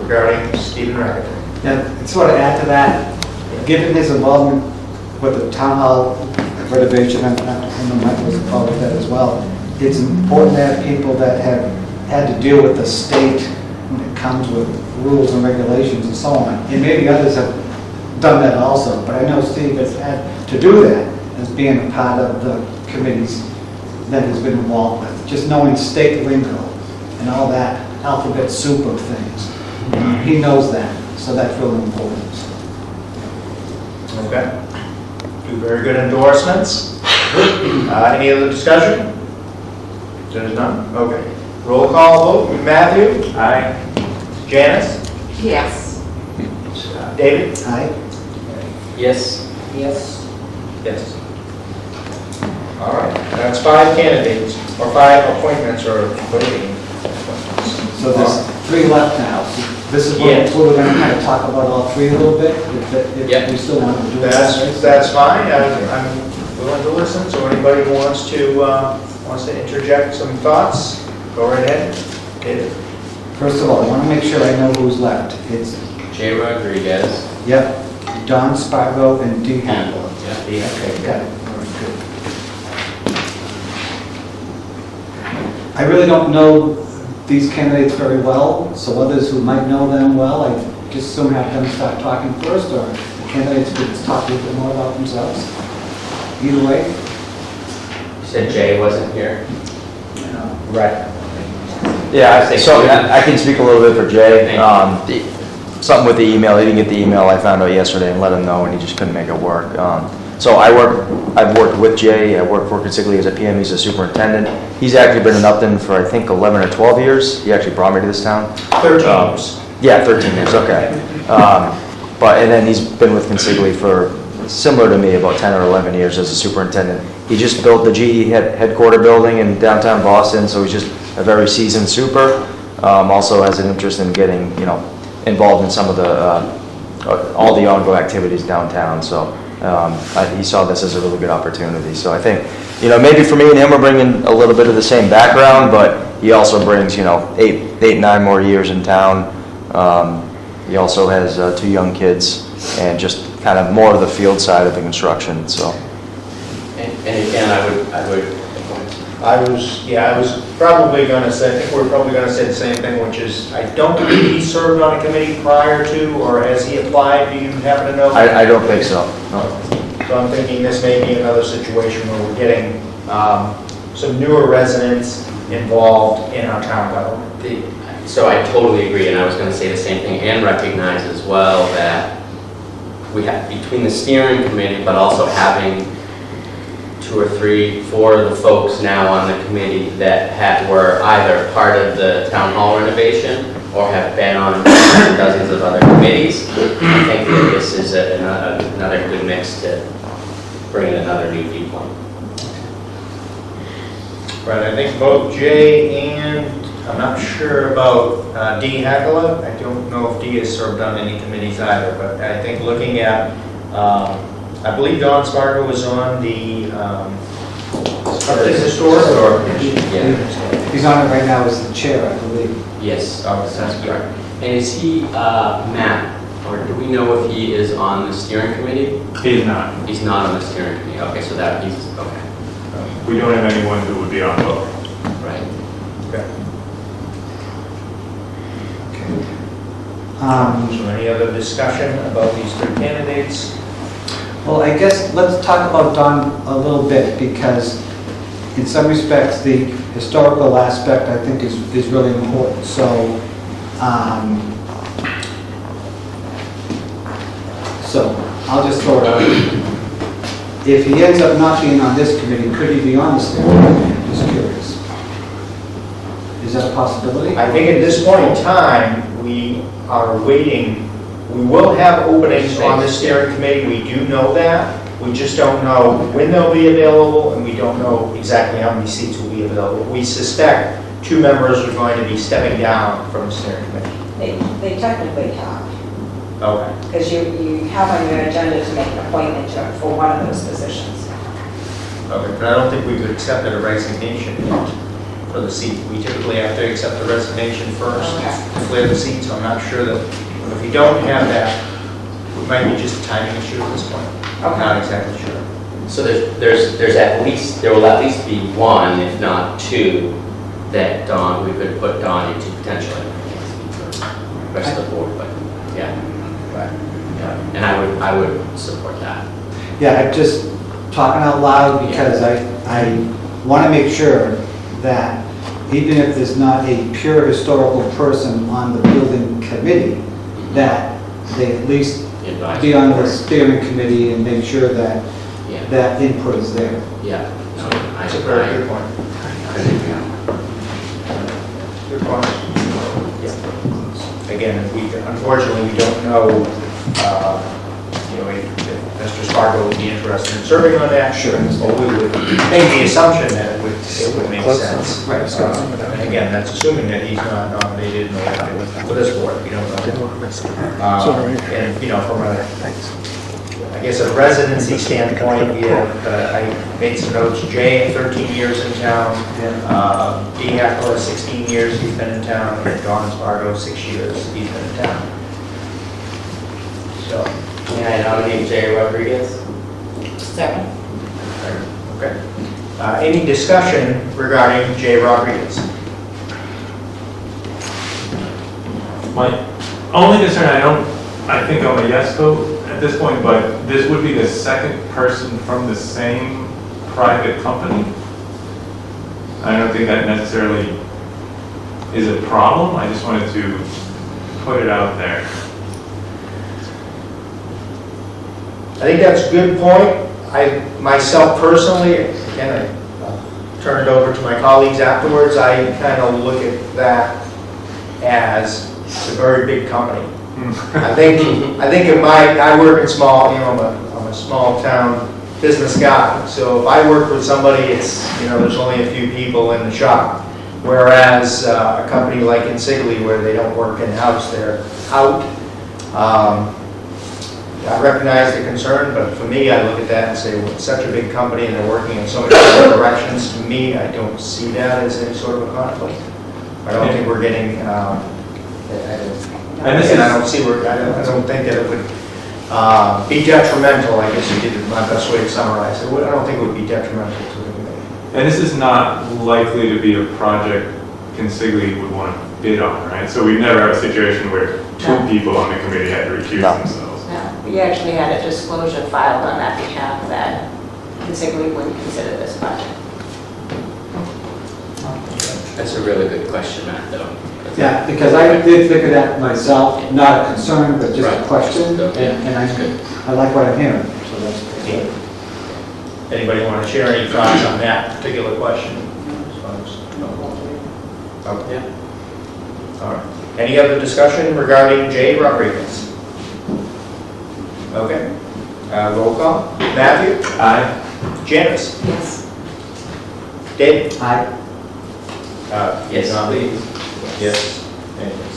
regarding Stephen Rackett? Yeah, sort of add to that, given his involvement with the town hall renovation, and Michael was involved with that as well, it's important to have people that have had to deal with the state when it comes with rules and regulations and so on. And maybe others have done that also, but I know Steve has had to do that as being a part of the committees that he's been involved with. Just knowing state lingo and all that alphabet soup of things. He knows that, so that's really important. Okay. Two very good endorsements. Any other discussion? There's none? Okay. Roll call vote. Matthew? Aye. Janice? Yes. David? Aye? Yes. Yes. Yes. All right, that's 5 candidates, or 5 appointments, or voting. So there's 3 left now. This is Yeah. what we're going to kind of talk about all 3 a little bit, if Yeah. we still want to do it. That's fine. I'm willing to listen. So anybody who wants to interject some thoughts, go right ahead. David? First of all, I want to make sure I know who's left. It's, Jay Rodriguez. yep, Don Spargo and Dee Handel. Yeah. Okay, got it. Very good. I really don't know these candidates very well, so others who might know them well, I just assume have them start talking first, or the candidates could talk a little bit more about themselves. Either way. You said Jay wasn't here? Right. Yeah, so I can speak a little bit for Jay. Something with the email, he didn't get the email, I found out yesterday and let him know, and he just couldn't make it work. So I've worked with Jay, I worked for Consigli as a PM, he's a superintendent. He's actually been in Upton for I think 11 or 12 years. He actually brought me to this town. 13 years. Yeah, 13 years, okay. And then he's been with Consigli for, similar to me, about 10 or 11 years as a superintendent. He just built the GE headquarter building in downtown Boston, so he's just a very seasoned super. Also has an interest in getting, involved in some of all the ongoing activities downtown, so he saw this as a really good opportunity. So I think, maybe for me and him, we're bringing a little bit of the same background, but he also brings, 9 more years in town. He also has 2 young kids and just kind of more of the field side of the construction, so. And again, I would. I was probably going to say, I think we're probably going to say the same thing, which is, I don't believe he served on a committee prior to, or has he applied? Do you happen to know? I don't think so, no. So I'm thinking this may be another situation where we're getting some newer residents involved in our town government. So I totally agree, and I was going to say the same thing, and recognize as well that we have, between the steering committee, but also having 2 or 3, 4 of the folks now on the committee that were either part of the town hall renovation or have been on dozens of other committees. I think that this is another good mix to bring in another new viewpoint. Right, I think both Jay and, I'm not sure about Dee Hackala. I don't know if Dee has served on any committees either, but I think looking at, I believe Don Spargo was on the historic. He's on it right now as the chair, I believe. Yes, that's correct. And is he, Matt, or do we know if he is on the steering committee? He's not. He's not on the steering committee, okay, so that he's, okay, We don't have anyone who would be on both. right. Okay. Um, So any other discussion about these 3 candidates? Well, I guess let's talk about Don a little bit, because in some respects, the historical aspect, I think, is really important. So I'll just throw it out. If he ends up not being on this committee, could he be on the steering committee? I'm just curious. Is that a possibility? I think at this point in time, we are waiting, we will have openings on the steering committee, we do know that. We just don't know when they'll be available, and we don't know exactly how many seats will be available. We suspect 2 members are going to be stepping down from the steering committee. They technically have, Okay. because you have on your agenda to make an appointment for one of those positions. Okay, but I don't think we could accept a resignation for the seat. We typically have to accept the resignation first to clear the seat, so I'm not sure that, if we don't have that, it might be just a timing issue at this point. I'm not exactly sure. So there's at least, there will at least be 1, if not 2, that we could put Dawn into potentially. The rest of the board, but yeah. Right. Yeah. And I would support that. Yeah, I'm just talking out loud because I want to make sure that even if there's not a pure historical person on the building committee, that they at least be on the steering committee and make sure that that input is there. Yeah. No, That's a very good point. Good point. Again, unfortunately, we don't know, if Mr. Spargo would be interested in serving on that. Sure. Or we would make the assumption that it would make sense. And again, that's assuming that he's not nominated and elected for this board. We don't know. And, from I guess a residency standpoint, we have, I made some notes, Jay, 13 years in town, D. Hackler, 16 years he's been in town, and Don Spargo, 6 years he's been in town. So. Can I nominate Jay Rodriguez? Second. Okay. Any discussion regarding Jay Rodriguez? My only concern, I think I'm a yes vote at this point, but this would be the second person from the same private company. I don't think that necessarily is a problem. I just wanted to put it out there. I think that's a good point. Myself personally, again, I turn it over to my colleagues afterwards, I kind of look at that as a very big company. I think I work in small, I'm a small town business guy. So if I work with somebody, it's, there's only a few people in the shop. Whereas a company like Insigli, where they don't work in-house, they're out. I recognize the concern, but for me, I look at that and say, well, it's such a big company and they're working in so many different directions. To me, I don't see that as any sort of a conflict. I don't think we're getting, I don't think that it would be detrimental, I guess you did my best way to summarize it. I don't think it would be detrimental to the committee. And this is not likely to be a project Consigli would want to bid on, right? So we never have a situation where 2 people on the committee had to recuse themselves. No, we actually had a disclosure filed on that behalf that Consigli wouldn't consider this project. That's a really good question, Matt, though. Yeah, because I did think of that myself, not a concern, but just a question, Yeah, and I like what I'm hearing, so that's good. Anybody want to share any thoughts on that particular question? Okay. Yeah. All right. Any other discussion regarding Jay Rodriguez? Okay. Roll call. Matthew? Aye. Janice? Yes. David? Aye. Yes. Not Lee? Yes. And yes.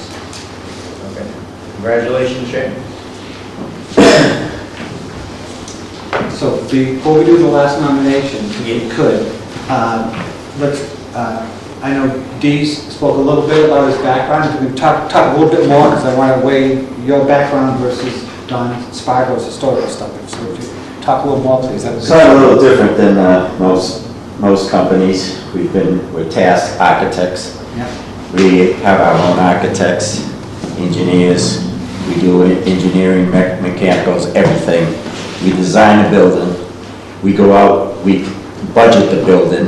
Okay. Congratulations, Jay. So before we do the last nomination, if we could, I know Dee spoke a little bit about his background. If we can talk a little bit more, because I want to weigh your background versus Don Spargo's historical stuff. So if you talk a little more, please. It's a little different than most companies. We're tasked architects. Yeah. We have our own architects, engineers. We do engineering, mechanicals, everything. we design a building, we go out, we budget the building,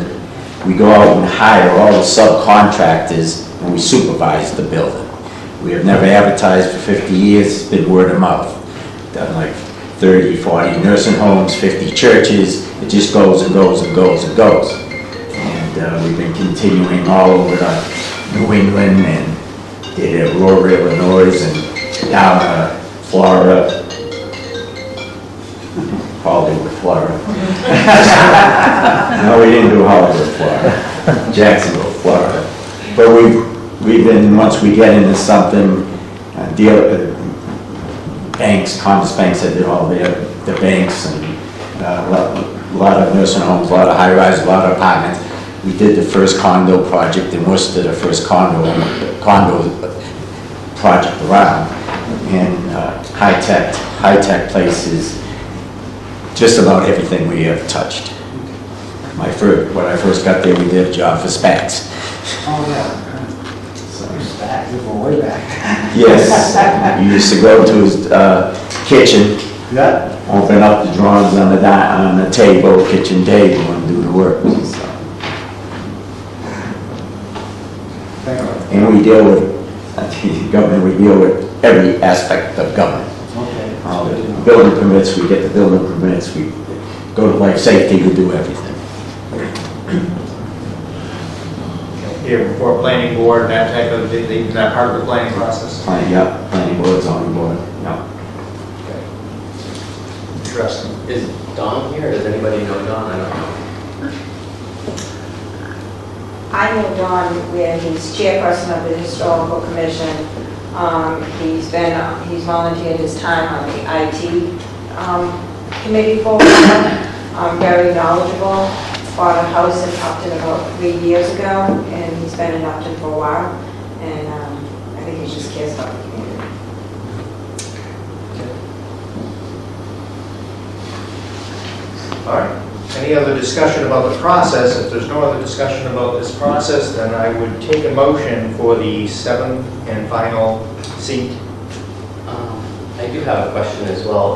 we go out and hire all the subcontractors, and we supervise the building. We have never advertised for 50 years, it's been word of mouth. Done like 30, 40 nursing homes, 50 churches, it just goes and goes and goes and goes. And we've been continuing all over New England and did it rural Illinois and down Florida. Hollywood, Florida. No, we didn't do Hollywood, Florida. Jacksonville, Florida. But we've been, once we get into something, banks, Commerce banks that did all the banks and a lot of nursing homes, a lot of high-rise, a lot of apartments. We did the first condo project in Worcester, the first condo project around. And high-tech places, just about everything we have touched. When I first got there, we did a job for SPACs. Oh, yeah. Back, we go way back. Yes, you used to go to his kitchen, Yeah. open up the drawings on the table, kitchen table, and do the work. So. And we deal with government. We deal with every aspect of government. Okay. Building permits, we get the building permits. We go to life safety, we do everything. Here, before planning board, that type of, is that part of the planning process? Planning board, zoning board, yeah. Interesting. Is Don here? Does anybody know Don? I don't know. I know Don, where he's chairperson of the historical commission. He's volunteered his time on the IT committee for a while. Very knowledgeable. Bought a house in Upton about 3 years ago, and he's been in Upton for a while. And I think he just cares about the community. All right. Any other discussion about the process? If there's no other discussion about this process, then I would take a motion for the seventh and final seat. I do have a question as well.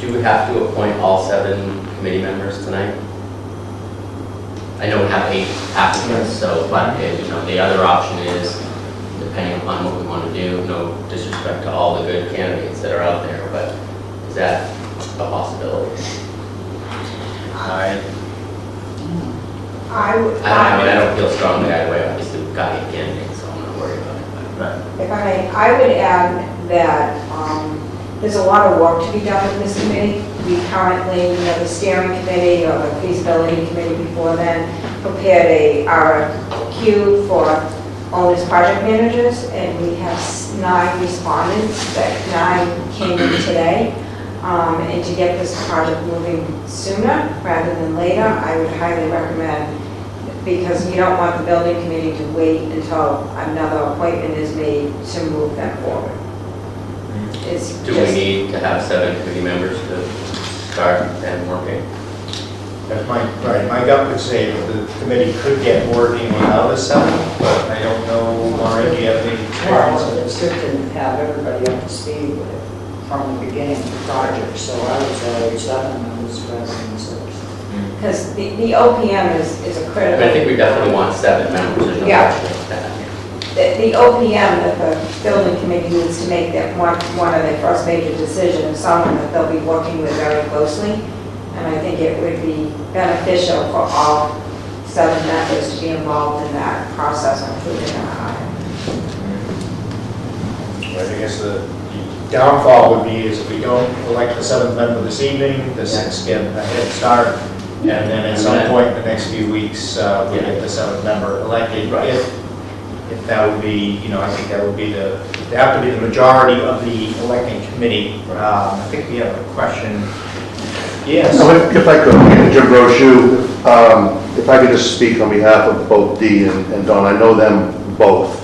Do we have to appoint all 7 committee members tonight? I know we have 8 applicants, but the other option is, depending upon what we want to do, no disrespect to all the good candidates that are out there, but is that a possibility? I don't feel strongly either way. Obviously, we've got 8 candidates, so I'm not worried about it. But. If I may, I would add that there's a lot of work to be done with this committee. We currently, the steering committee or the feasibility committee before then prepared a RFQ for owner's project managers, and we have 9 respondents. That 9 came in today. And to get this project moving sooner rather than later, I would highly recommend, because you don't want the building committee to wait until another appointment is made to move them forward. Do we need to have 7 committee members to start and working? That's my gut would say that the committee could get working without a 7, but I don't know, Maureen, do you have any experience? Well, it's good to have everybody up to speed with it from the beginning of the project, so I would say 7 members rather than 6. Because the OPM is a critical. I think we definitely want 7 members. There's no Yeah. question about that. The OPM that the building committee needs to make that one of their first major decisions is someone that they'll be working with very closely. And I think it would be beneficial for all 7 members to be involved in that process, including our hire. I guess the downfall would be is if we don't elect the 7th member this evening, the 6th get a head start, and then at some point in the next few weeks, we get the 7th member elected. If that would be, I think that would be they have to be the majority of the electing committee. I think we have a question. Yes. If I could, Jim Brochu, if I could just speak on behalf of both Dee and Don, I know them both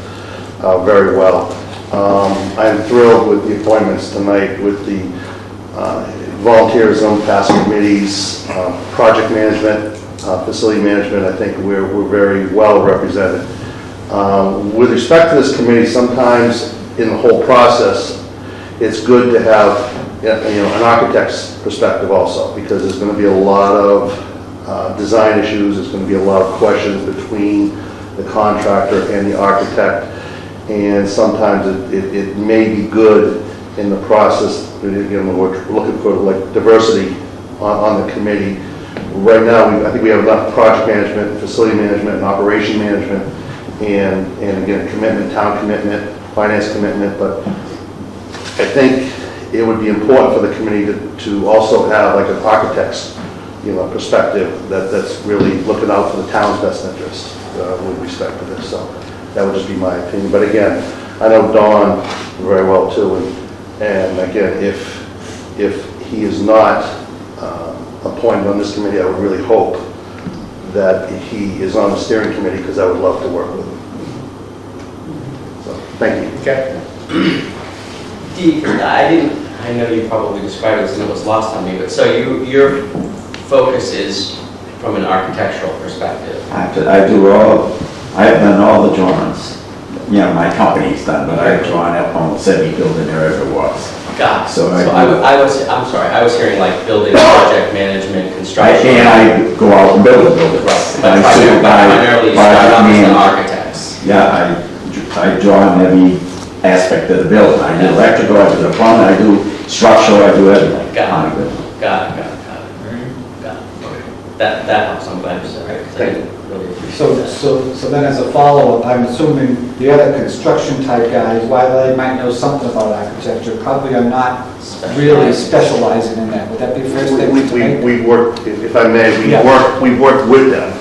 very well. I'm thrilled with the appointments tonight with the volunteerism, past committees, project management, facility management. I think we're very well represented. With respect to this committee, sometimes in the whole process, it's good to have an architect's perspective also, because there's going to be a lot of design issues, there's going to be a lot of questions between the contractor and the architect, and sometimes it may be good in the process, we're looking for like diversity on the committee. Right now, I think we have enough project management, facility management, and operation management, and again, commitment, town commitment, finance commitment, but I think it would be important for the committee to also have like an architect's, perspective that's really looking out for the town's best interest with respect to this. So that would just be my opinion. But again, I know Don very well too, and again, if he is not appointed on this committee, I would really hope that he is on the steering committee, because I would love to work with him. So, thank you. Okay. Dee, I know you probably described this and it was lost on me, but so your focus is from an architectural perspective. I've done all the drawings. My company's done, but I've drawn up almost every building there ever was. Got it. So I'm sorry, I was hearing like building, project management, construction. And I go out and build the buildings. But I primarily you start off as the architects. Yeah, I draw in every aspect of the building. I do electrical, I do the plumbing, I do structural, I do everything. Got it. Got it. Okay. That helps. I'm glad you said it, because I didn't really appreciate that. So then as a follow-up, I'm assuming the other construction type guys, while they might know something about architecture, probably are not really specializing in that. Would that be a fair statement to make? We work, if I may, we work with them.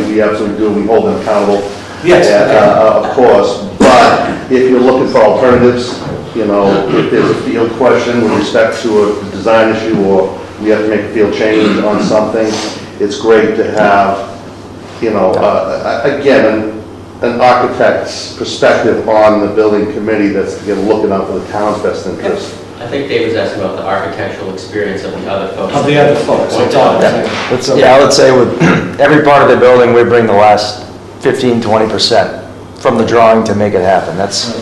We absolutely do. We hold them accountable. Yes. Of course, but if you're looking for alternatives, if there's a field question with respect to a design issue, or we have to make a field change on something, it's great to have, again, an architect's perspective on the building committee that's looking out for the town's best interest. I think Dave was asking about the architectural experience of the other folks. Of the other folks. Point That's all. out. I would say with every part of the building, we bring the last 15-20% from the drawing to make it happen. That's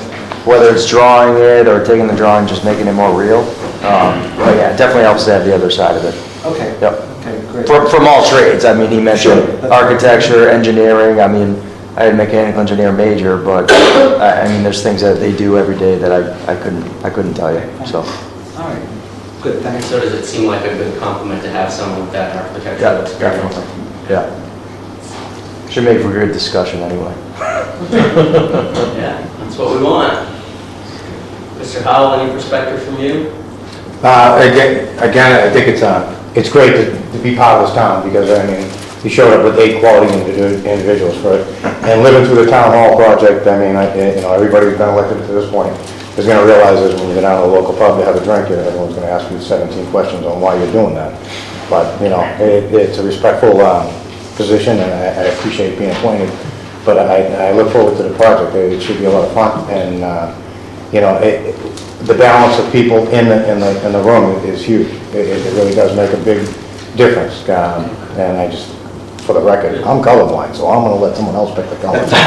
whether it's drawing it or taking the drawing, just making it more real. But yeah, it definitely helps to have the other side of it. Okay. Yep. Okay, great. From all trades. I mean, he mentioned Sure. architecture, engineering. I mean, I had a mechanical engineer major, but I mean, there's things that they do every day that I couldn't tell you. So. All right. Good, thanks. So does it seem like a good compliment to have someone with that architectural Yeah, experience? definitely. Yeah. Should make for a good discussion anyway. Yeah, that's what we want. Mr. Howell, any perspective from you? Again, I think it's great to be part of this town, because, I mean, you showed up with 8 quality individuals for it. And living through the town hall project, I mean, everybody who's been elected to this point is going to realize that when you go down to the local pub to have a drink, everyone's going to ask you 17 questions on why you're doing that. But, it's a respectful position, and I appreciate being appointed. But I look forward to the project. It should be a lot of fun, and the balance of people in the room is huge. It really does make a big difference. And I just, for the record, I'm colorblind, so I'm going to let someone else pick the colors. When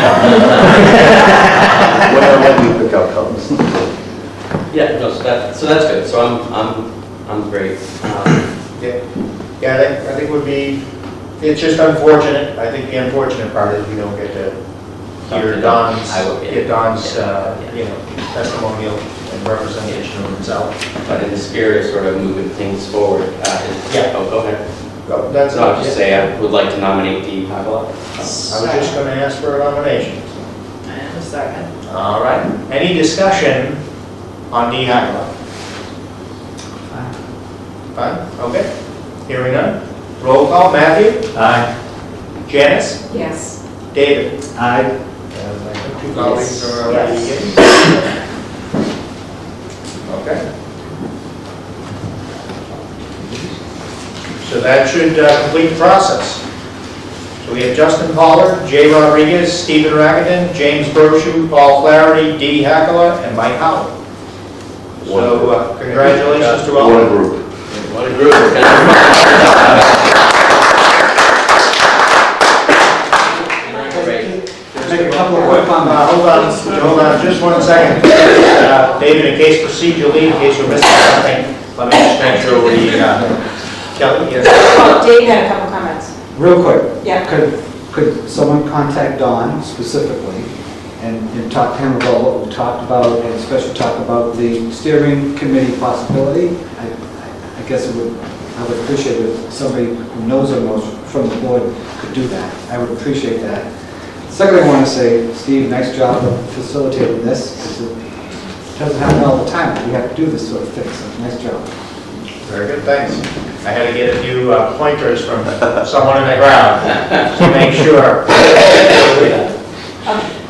I let you pick out colors. Yeah, no, so that's good. So I'm great. Yeah, I think it's just unfortunate. I think the unfortunate part is we don't get to hear Don's testimonial and representation of himself. But in the spirit of sort of moving things forward, oh, go ahead. That's No, I'll just say I would like to nominate Dee Hagala. I was just going to ask for a nomination. And a second. All right. Any discussion on Dee Hagala? Fine? Okay. Hearing none. Roll call. Matthew? Aye. Janice? Yes. David? Aye. And I think 2 colleagues are already in. Okay. So that should complete the process. So we have Justin Pollard, Jay Rodriguez, Stephen Rackenden, James Brochu, Paul Flaherty, Dee Hagala, and Mike Howell. So congratulations to all. What a group. What a group. Make a couple of quick comments. Hold on, just 1 second. David, in case procedurally, in case you're missing something, let me just make sure we, Kelly, yes? Oh, Dave had a couple comments. Real quick. Yeah. Could someone contact Don specifically and talk to him about what we talked about, and especially talk about the steering committee possibility? I guess I would appreciate it if somebody who knows the most from the board could do that. I would appreciate that. Secondly, I want to say, Steve, nice job of facilitating this, because it doesn't happen all the time. We have to do this sort of thing, so nice job. Very good, thanks. I had to get a few pointers from someone in the crowd to make sure.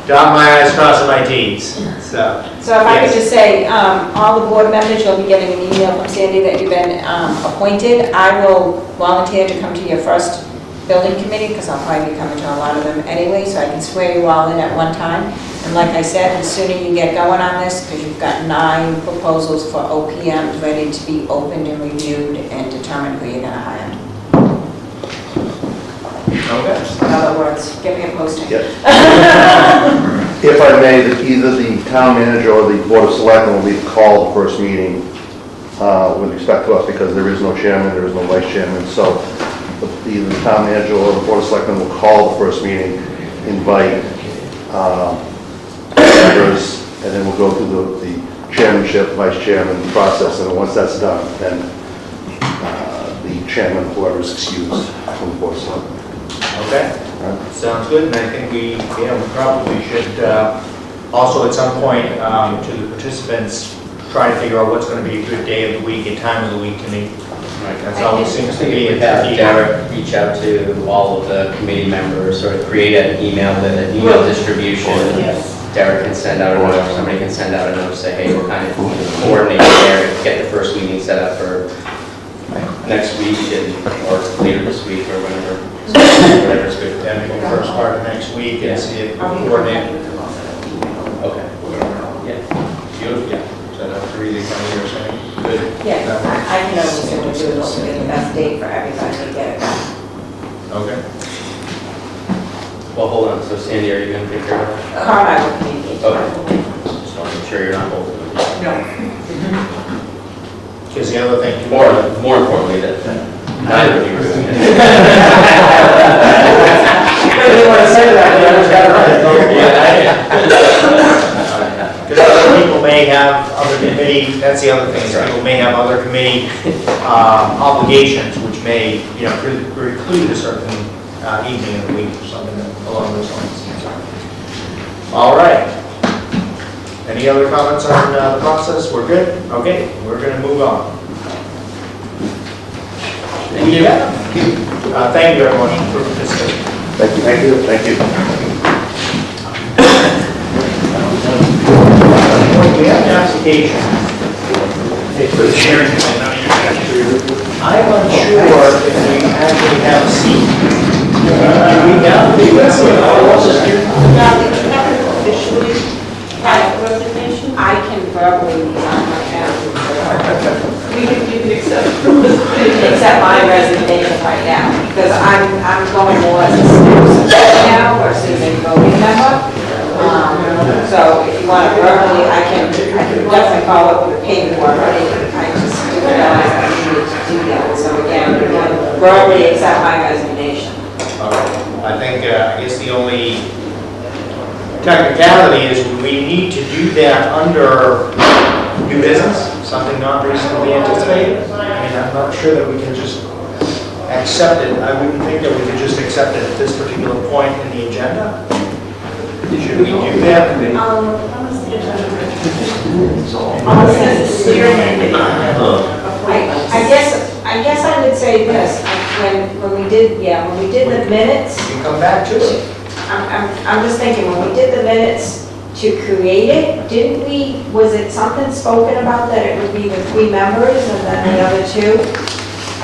Dot my i's, crossing my t's, so. So if I could just say, all the board members, you'll be getting an email from Sandy that you've been appointed. I will volunteer to come to your first building committee, because I'll probably be coming to a lot of them anyway, so I can swear you all in at one time. And like I said, the sooner you get going on this, because you've got 9 proposals for OPMs ready to be opened and reviewed and determine who you're gonna hire. Okay. In other words, give me a posting. If I may, that either the town manager or the board of selectmen will be called the first meeting with respect to us, because there is no chairman, there is no vice chairman, so either the town manager or the board of selectmen will call the first meeting, invite members, and then we'll go through the chairmanship, vice chairman process, and once that's done, then the chairman, whoever is excused from the board of selectmen. Okay, sounds good, and I think we probably should also at some point to the participants, try to figure out what's going to be a good day of the week and time of the week to meet. That's always seems to be a Have tricky. Derek reach out to all of the committee members, or create an email distribution. Derek can send out a note, somebody can send out a note, say, hey, we're kind of coordinating there, get the first meeting set up for next week, or later this week, or whatever's good. Then maybe the first part of next week and see if we can coordinate. Okay. Yeah. Beautiful. Yeah. So that's the reason you're saying. Good. Yeah, I can always do what you will get the best date for everybody to get it done. Okay. Well, hold on, so Sandy, are you going to take care of that? Carl, I will communicate. Okay. Just want to make sure you're not holding it. No. Because the other thing. More importantly, that neither of you are doing it. You want to say that, you always got it right. Because other people may have other committee, that's the other thing, is people may have other committee obligations, which may, preclude a certain evening of the week or something along those lines. All right. Any other comments on the process? We're good? Okay, we're going to move on. Thank you. Thank you, everyone, for participating. Thank you. Thank you. Thank you. We have an application. I'm unsure if we actually have a seat. Do we have the Officially, resignation? I can verbally resign right now. You can accept my resignation right now, because I'm going more as a citizen now versus a voting member. So if you want to verbally, I can definitely follow up with paperwork. I just didn't realize I needed to do that. So again, you can verbally accept my resignation. I think, I guess the only technicality is we need to do that under new business, something not reasonably anticipated. I mean, I'm not sure that we can just accept it. I wouldn't think that we could just accept it at this particular point in the agenda. Should we do that? I guess I would say this, when we did the minutes, You come back to it. I'm just thinking, when we did the minutes to create it, didn't we, was it something spoken about that it would be the 3 members and then the other 2?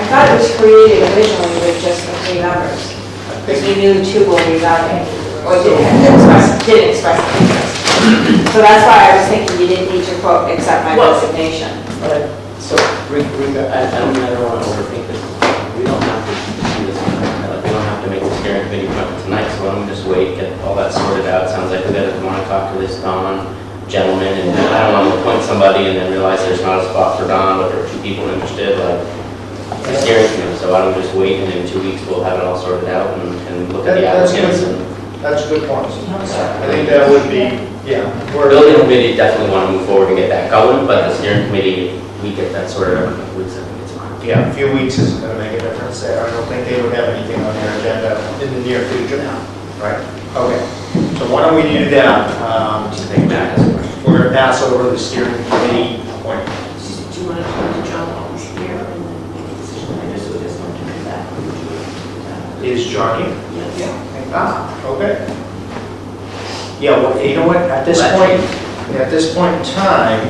I thought it was created originally with just the 3 members, because we knew 2 were resigning, or didn't express interest. So that's why I was thinking you didn't need to quote, accept my resignation. So, I don't want to overthink this. We don't have to do this tonight. We don't have to make the steering committee come up tonight, so why don't we just wait, get all that sorted out? Sounds like we want to talk to this Don, gentlemen, and I don't want to appoint somebody and then realize there's not a spot for Don, but there are 2 people interested, like, the steering committee, so why don't we just wait, and in 2 weeks, we'll have it all sorted out and look at the That's applicants. good. And That's a good point. I think that would be, yeah. We're building committee definitely want to move forward and get that going, but the steering committee, we get that sort of, Yeah, a few weeks isn't going to make a difference there. I don't think they would have anything on their agenda in the near future now, right? Okay, so why don't we do that? We're going to pass over the steering committee appointment. Do you want to talk to John while he's here and then make a decision? I just want to do that. Is John here? Yes. Okay. Yeah, well, you know what, at this point in time,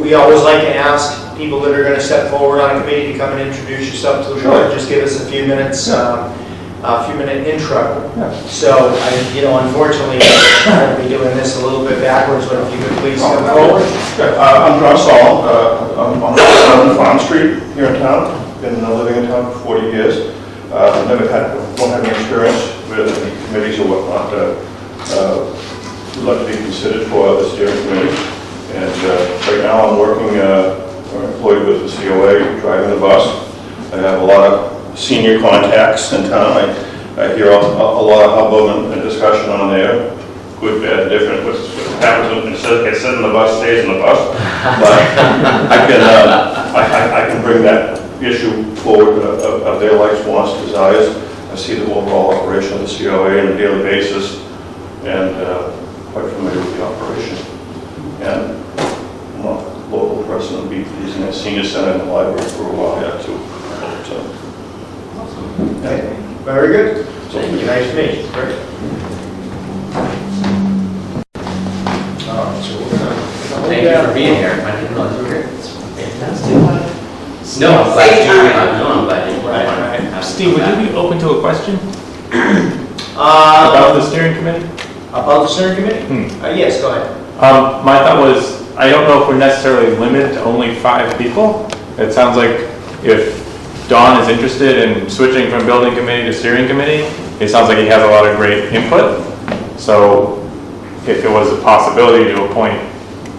we always like to ask people that are going to step forward on a committee to come and introduce yourself to the board. Just give us a few minutes, a few minute intro. So, unfortunately, I'll be doing this a little bit backwards, but if you could please come forward. I'm John Saul. I'm on Farm Street here in town. Been living in town for 40 years. Won't have any experience with the committees or whatnot. Would like to be considered for the steering committee. And right now I'm working, I'm employed with the COA, driving the bus. I have a lot of senior contacts in town. I hear a lot of hubbub and discussion on there. Good, bad, different. What happens instead of gets in the bus, stays in the bus. But I can bring that issue forward of their likes, wants, desires. I see the overall operation of the COA on a daily basis, and quite familiar with the operation. And I'm a local person, he's in a senior center in the library for a while, yeah, too. So, Okay. Very good. Thank you. Nice to meet you. Great. So we're gonna. Thank you for being here. I didn't realize you were here. It's fantastic. No, I'm glad I'm glad you were. Right. Steve, would you be open to a question? About the steering committee? About the steering committee? Yes, go ahead. My thought was, I don't know if we're necessarily limited to only 5 people. It sounds like if Don is interested in switching from building committee to steering committee, it sounds like he has a lot of great input. So if it was a possibility to appoint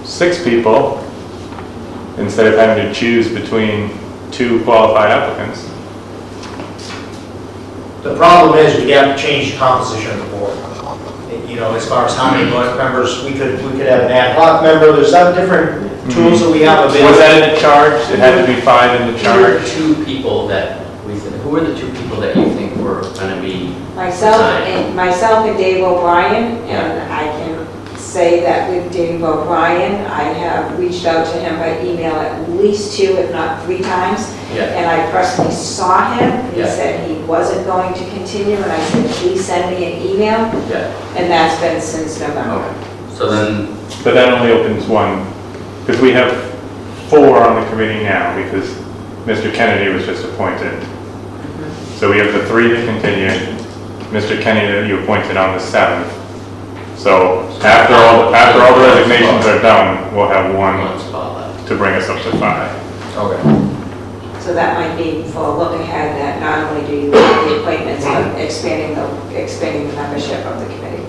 6 people, instead of having to choose between 2 qualified applicants. The problem is we have to change the composition of the board. As far as how many board members, we could have an ad hoc member. There's some different tools that we have available. Was that in the charge? It had to be 5 in the charge? Who are the 2 people that you think were going to be Myself assigned? and Dave O'Brien, and I can say that with Dave O'Brien, I have reached out to him by email at least 2, if not 3 times. Yeah. And I personally saw him. He Yeah. said he wasn't going to continue, and I said, please send me an email. Yeah. And that's been since November. Okay. So then, But that only opens 1, because we have 4 on the committee now, because Mr. Kennedy was just appointed. So we have the 3 that continued, Mr. Kennedy that you appointed on the 7th. So after all the resignations are done, we'll have 1 spot left. to bring us up to 5. Okay. So that might be for a look ahead, that not only do you make the appointments, but expanding the membership of the committee.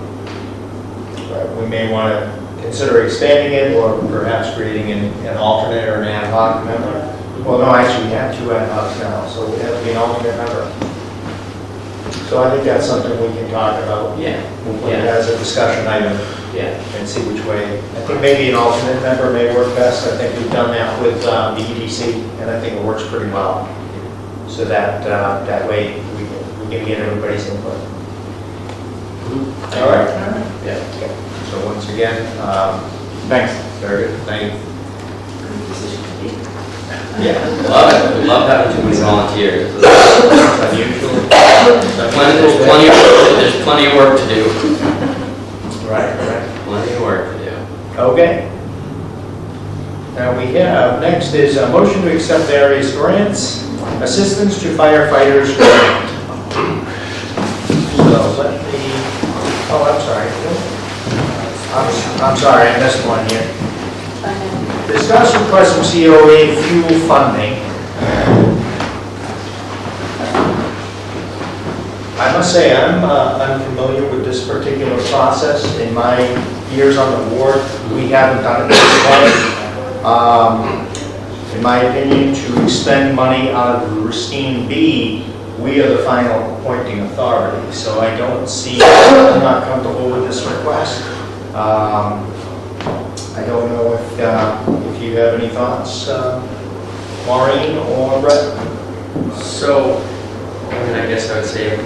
Right. We may want to consider expanding it or perhaps creating an alternate or an ad hoc member. Well, no, actually, we have 2 ad hocs now, so we have to be an alternate member. So I think that's something we can talk about. Yeah. We'll put it as a discussion item. Yeah. And see which way. I think maybe an alternate member may work best. I think we've done that with the EDC, and I think it works pretty well. So that way we can get everybody's input. All right. Yeah. So once again, Thanks. very good. Thank you. Yeah, love it. We love having 2 many volunteers. It's unusual. There's plenty of work to do. Right. Plenty of work to do. Okay. Now we have, next is a motion to accept various grants, assistance to firefighters grant. So let me, I'm sorry, I missed one here. Discuss request from COA fuel funding. I must say, I'm unfamiliar with this particular process. In my years on the board, we haven't done it this way. In my opinion, to expend money out of the Racine B, we are the final appointing authority, so I don't see, I'm not comfortable with this request. I don't know if you have any thoughts, Maureen or Brett? So, I guess I would say is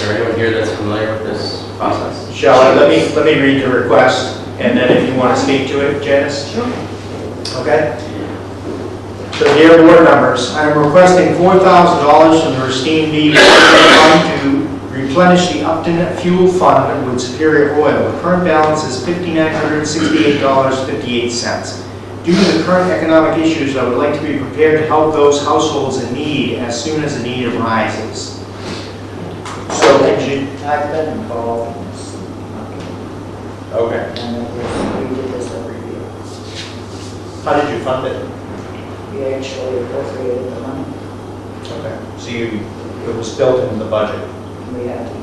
there anyone here that's familiar with this process? Shall I, let me read the request, and then if you want to speak to it, Janice? Sure. Okay. So dear board members, I am requesting $4,000 from the Racine B fund to replenish the Upton Fuel Fund with Superior Oil. The current balance is $5,968.58. Due to the current economic issues, I would like to be prepared to help those households in need as soon as the need arises. So, I've been involved in this. Okay. And we did this every year. How did you fund it? We actually appropriated the money. Okay. So it was built into the budget? We had to.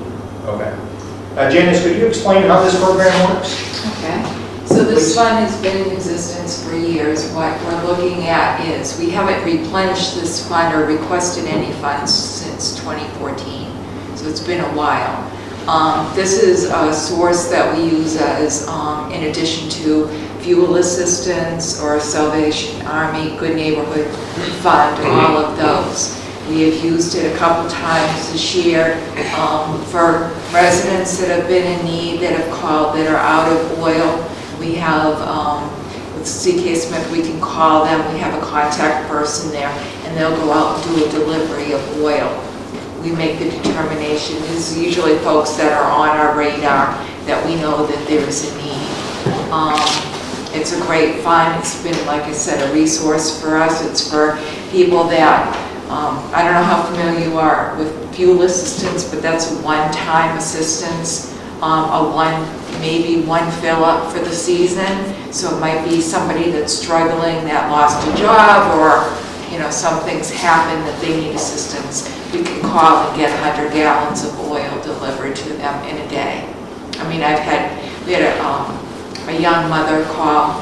Okay. Janice, could you explain how this program works? Okay, so this fund has been in existence for years. What we're looking at is, we haven't replenished this fund or requested any funds since 2014, so it's been a while. This is a source that we use as, in addition to fuel assistance or Salvation Army, Good Neighborhood Fund, all of those. We have used it a couple times this year for residents that have been in need, that have called, that are out of oil. We have, with CK Smith, we can call them, we have a contact person there, and they'll go out and do a delivery of oil. We make the determination. It's usually folks that are on our radar that we know that there is a need. It's a great fund. It's been, like I said, a resource for us. It's for people that, I don't know how familiar you are with fuel assistance, but that's a one-time assistance, maybe one fill-up for the season. So it might be somebody that's struggling, that lost a job, or something's happened that they need assistance. We can call and get 100 gallons of oil delivered to them in a day. I mean, we had a young mother call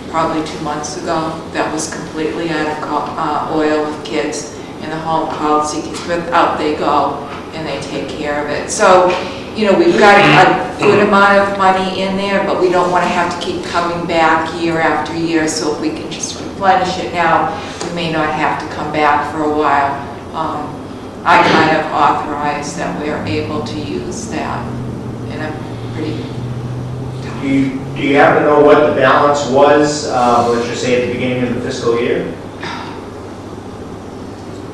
probably 2 months ago that was completely out of oil with kids in the home, called CK Smith, out they go, and they take care of it. So, we've got a good amount of money in there, but we don't want to have to keep coming back year after year. So if we can just replenish it now, we may not have to come back for a while. I kind of authorize that we're able to use that in a pretty... Do you happen to know what the balance was, let's just say at the beginning of the fiscal year?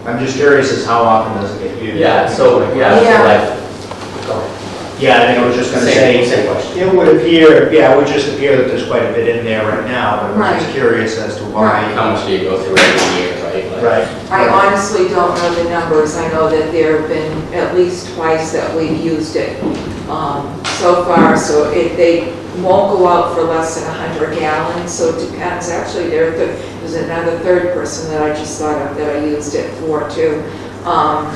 I'm just curious as how often does it get used? Yeah, so like, yeah, I think I was just going to say, same question. it would appear that there's quite a bit in there right now, but I'm just Right. curious as to why. How much do you go through every year, right? Like, Right. I honestly don't know the numbers. I know that there have been at least twice that we've used it so far. So they won't go out for less than 100 gallons. So it depends. Actually, there's another third person that I just thought of that I used it for too. I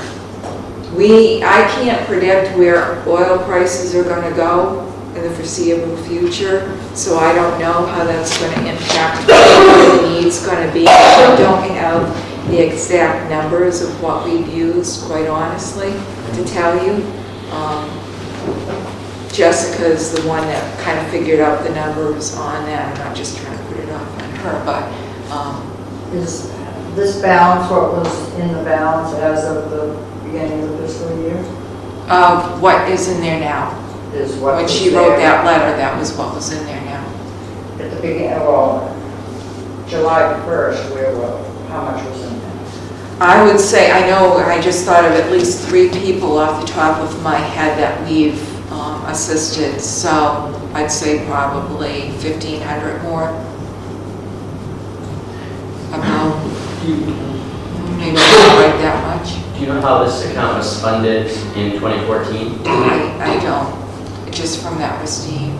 can't predict where oil prices are going to go in the foreseeable future, so I don't know how that's going to impact what the need's going to be. I don't have the exact numbers of what we've used, quite honestly, to tell you. Jessica's the one that kind of figured out the numbers on that. I'm not just trying to put it off on her, but Is this balance what was in the balance as of the beginning of the fiscal year? what is in there now? Is what When was she wrote there that letter, that was what was in there now. at the beginning, well, July 1st, how much was in there? I would say, I just thought of at least 3 people off the top of my head that we've assisted, so I'd say probably 1,500 more. About, maybe not quite that much. Do you know how this account was funded in 2014? I don't, just from that Racine.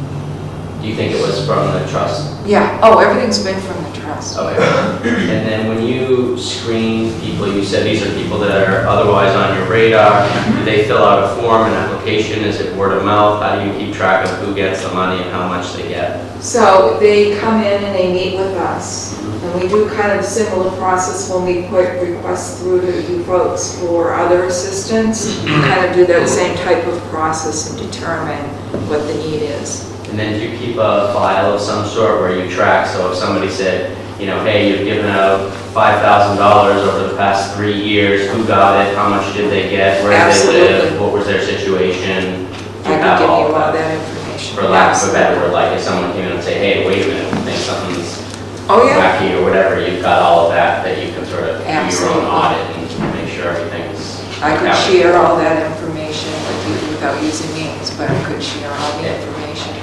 Do you think it was from the trust? Yeah, oh, everything's been from the trust. Okay. And then when you screen people, you said these are people that are otherwise on your radar. Do they fill out a form, an application? Is it word of mouth? How do you keep track of who gets the money and how much they get? So they come in and they meet with us, and we do kind of a similar process when we put requests through to you folks for other assistance. We kind of do that same type of process and determine what the need is. And then do you keep a file of some sort where you track? So if somebody said, you know, hey, you've given out $5,000 over the past 3 years, who got it? How much did they get? Where did they live? What was their situation? I can give you all that information. For lack of a better word, like if someone came in and say, hey, wait a minute, I think something's Oh, yeah. wacky or whatever, you've got all of that you can sort of do your Absolutely. own audit and make sure everything's. I could share all that information with you without using names, but I could share all the information.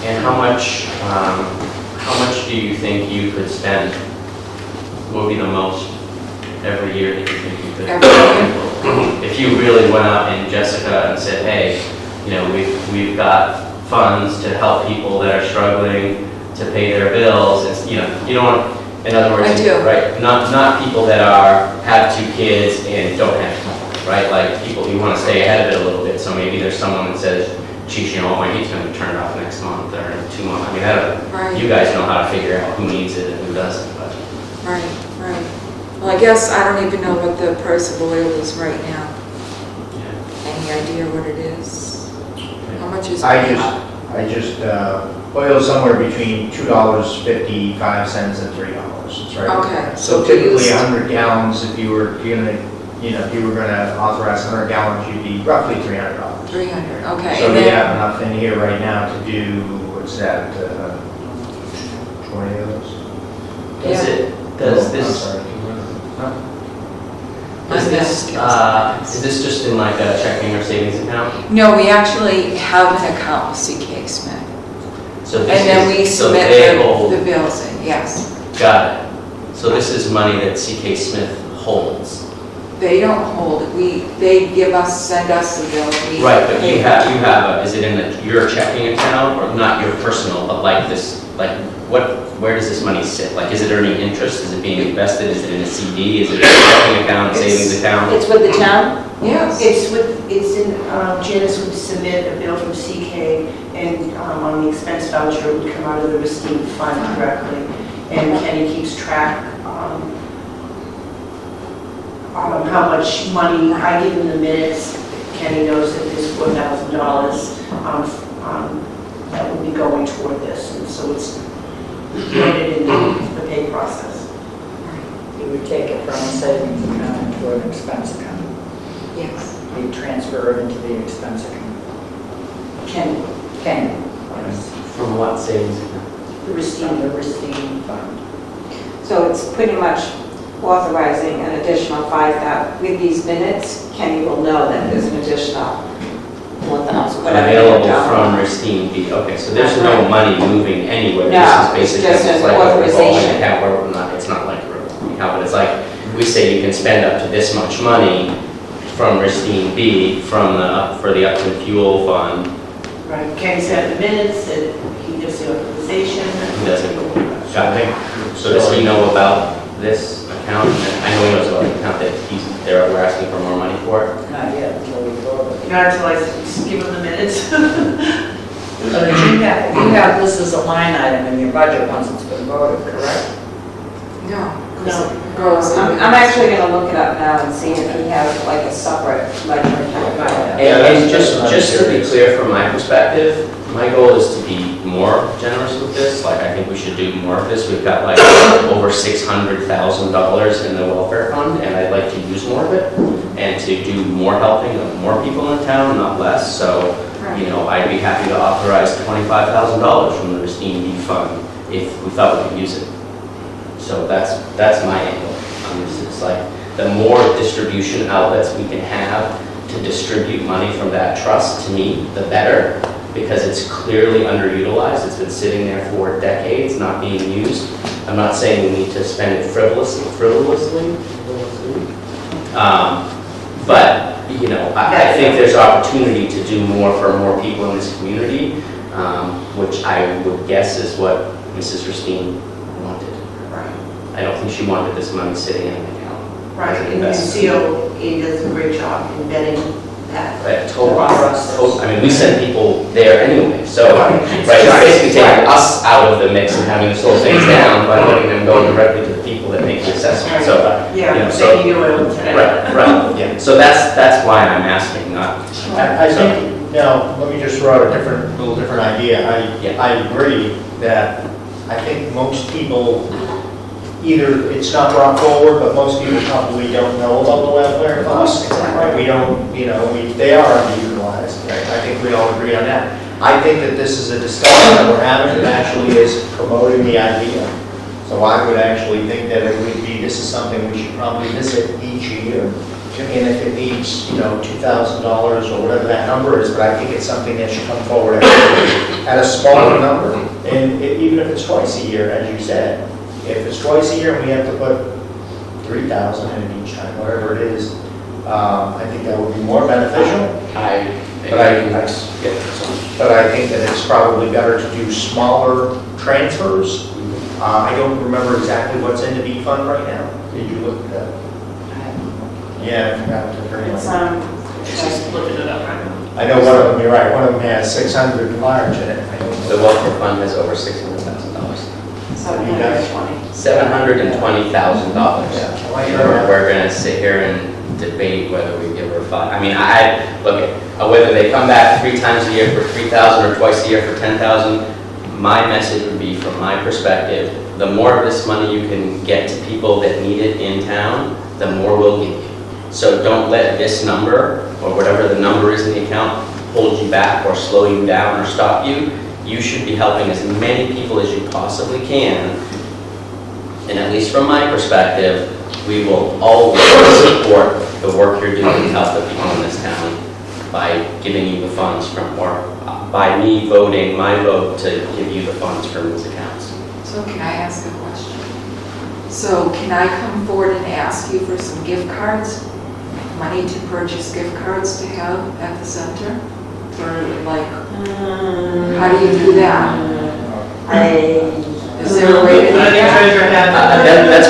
And how much do you think you could spend? What would be the most every year that you think you could? Every year? If you really went out and Jessica and said, hey, you know, we've got funds to help people that are struggling to pay their bills. It's, you know, you don't want, in other words, I do. right? Not people that have 2 kids and don't have money, right? Like people who want to stay ahead of it a little bit. So maybe there's someone that says, geez, you know, my heat's going to be turned off next month or in 2 months. I mean, Right. you guys know how to figure out who needs it and who doesn't, but. Right, right. Well, I guess I don't even know what the price of oil is right now. Any idea what it is? How much is it? I just, oil somewhere between $2.55 and $3. It's right. Okay, So so we typically used- 100 gallons, if you were gonna authorize 100 gallons, you'd be roughly $300. 300, okay. So And we then- have enough in here right now to do, what's that, 20 of those? Does Yeah. does I'm this, sorry. is this just in like a checking or savings account? No, we actually have an account with CK Smith. So this And then we is, so submit they hold, the bills in, yes. got it. So this is money that CK Smith holds. They don't hold it, they give us, send us the bill. We Right, but pay you have is it in your checking account or not your personal, but like this, like where does this money sit? Like, is it earning interest? Is it being invested? Is it in a CD? Is it in a checking account, savings account? It's with the town? Yes. It's in, Janice would submit a bill from CK, and on the expense voucher, it would come out of the receipt fund directly. And Kenny keeps track on how much money, I give him the minutes. Kenny knows that there's $4,000 that would be going toward this, and so it's noted in the pay process. You would take it from a savings account into an expense account. Yes. You transfer it into the expense account. Kenny, Yes. From what savings account? the receipt. From the receiving fund. So it's pretty much authorizing an additional 5,000. With these minutes, Kenny will know that there's an additional 4,000, whatever. Available you're from down. Racine B. Okay, so there's no money moving anywhere. No, This is it's basically just an like a revolving authorization. account where it's not like a revolving account, but it's like, we say you can spend up to this much money from Racine B for the Upton Fuel Fund. Right, Kenny's got the minutes, and he gives the authorization. Who doesn't? Got it. So does he know about this account? I know he knows about the account that we're asking for more money for. Not yet, until we vote. Not until I just give him the minutes. So you have this as a line item in your budget once it's been voted, correct? No. No. Goes. I'm actually gonna look it up now and see if he has like a separate ledger account. And just to be clear from my perspective, my goal is to be more generous with this. Like, I think we should do more of this. We've got like over $600,000 in the welfare fund, and I'd like to use more of it and to do more helping of more people in town, not less. So, you know, I'd be happy to authorize $25,000 from the Racine B fund if we thought we could use it. So that's my angle on this. It's like, the more distribution outlets we can have to distribute money from that trust, to me, the better, because it's clearly underutilized. It's been sitting there for decades, not being used. I'm not saying we need to spend it frivolously. But, you know, I think there's opportunity to do more for more people in this community. which I would guess is what Mrs. Racine wanted. Right. I don't think she wanted this money sitting in an account. Right, as an and investment. COA does a great job in vetting that Right, totally. process. I mean, we send people there anyway, so, right, it's basically taking us out of the mix and having to slow things down by letting them go directly to the people that make the assessment, so. Yeah, you know, they do it today. Right, yeah, so that's why I'm asking, not. I think, now, let me just throw out a little different idea. I agree that I think most people, either it's not brought forward, but most people probably don't know about the welfare costs. Right? We don't, they are underutilized, right? I think we all agree on that. I think that this is a discussion that we're having that actually is promoting the idea. So I would actually think that it would be, this is something we should probably visit each year. And if it needs, $2,000 or whatever that number is, but I think it's something that should come forward at a smaller number. And even if it's twice a year, as you said, if it's twice a year and we have to put 3,000 in it each time, whatever it is, I think that would be more beneficial. But I think that it's probably better to do smaller transfers. I don't remember exactly what's in the B fund right now. Did you look at that? Yeah, I forgot to bring it. Just looking it up right now. I know one of them, you're right, one of them has 600 large in it. I don't know. The welfare fund has over $600,000. $720,000. Yeah. We're gonna sit here and debate whether we give her five. I mean, look, whether they come back 3 times a year for 3,000 or twice a year for 10,000, my message would be, from my perspective, the more of this money you can get to people that need it in town, the more we'll give you. So don't let this number, or whatever the number is in the account, hold you back or slow you down or stop you. You should be helping as many people as you possibly can. And at least from my perspective, we will always support the work you're doing to help the people in this town by giving you the funds from, or by me voting my vote to give you the funds from these accounts. So can I ask a question? So can I come forward and ask you for some gift cards? Money to purchase gift cards to have at the center? For like, how do you do that? Is there a way to do that? That's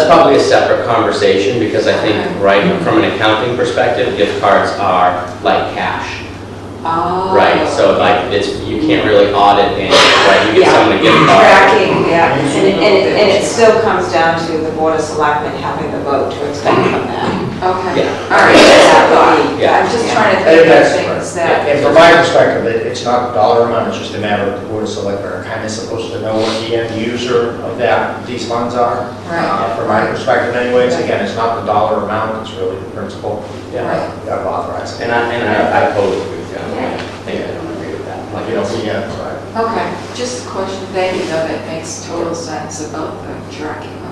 probably a separate conversation, because I think, right, from an accounting perspective, gift cards are like cash. Oh. Right, so like, you can't really audit and, right, you get someone a gift card. Tracking, yeah, and it still comes down to the Board of Selectmen having the vote to expend from that. Okay. Yeah. All right, that's what I thought. Yeah. I'm just trying to think of things that. And from my perspective, it's not the dollar amount, it's just a matter of the Board of Selectmen are kind of supposed to know what the end user of these funds are. Right. From my perspective anyways, again, it's not the dollar amount, it's really the principle. Yeah. You gotta authorize it. And I totally agree with you. I don't agree with that. Like, Right. Okay, just a question, thank you, though, that makes total sense about the tracking of.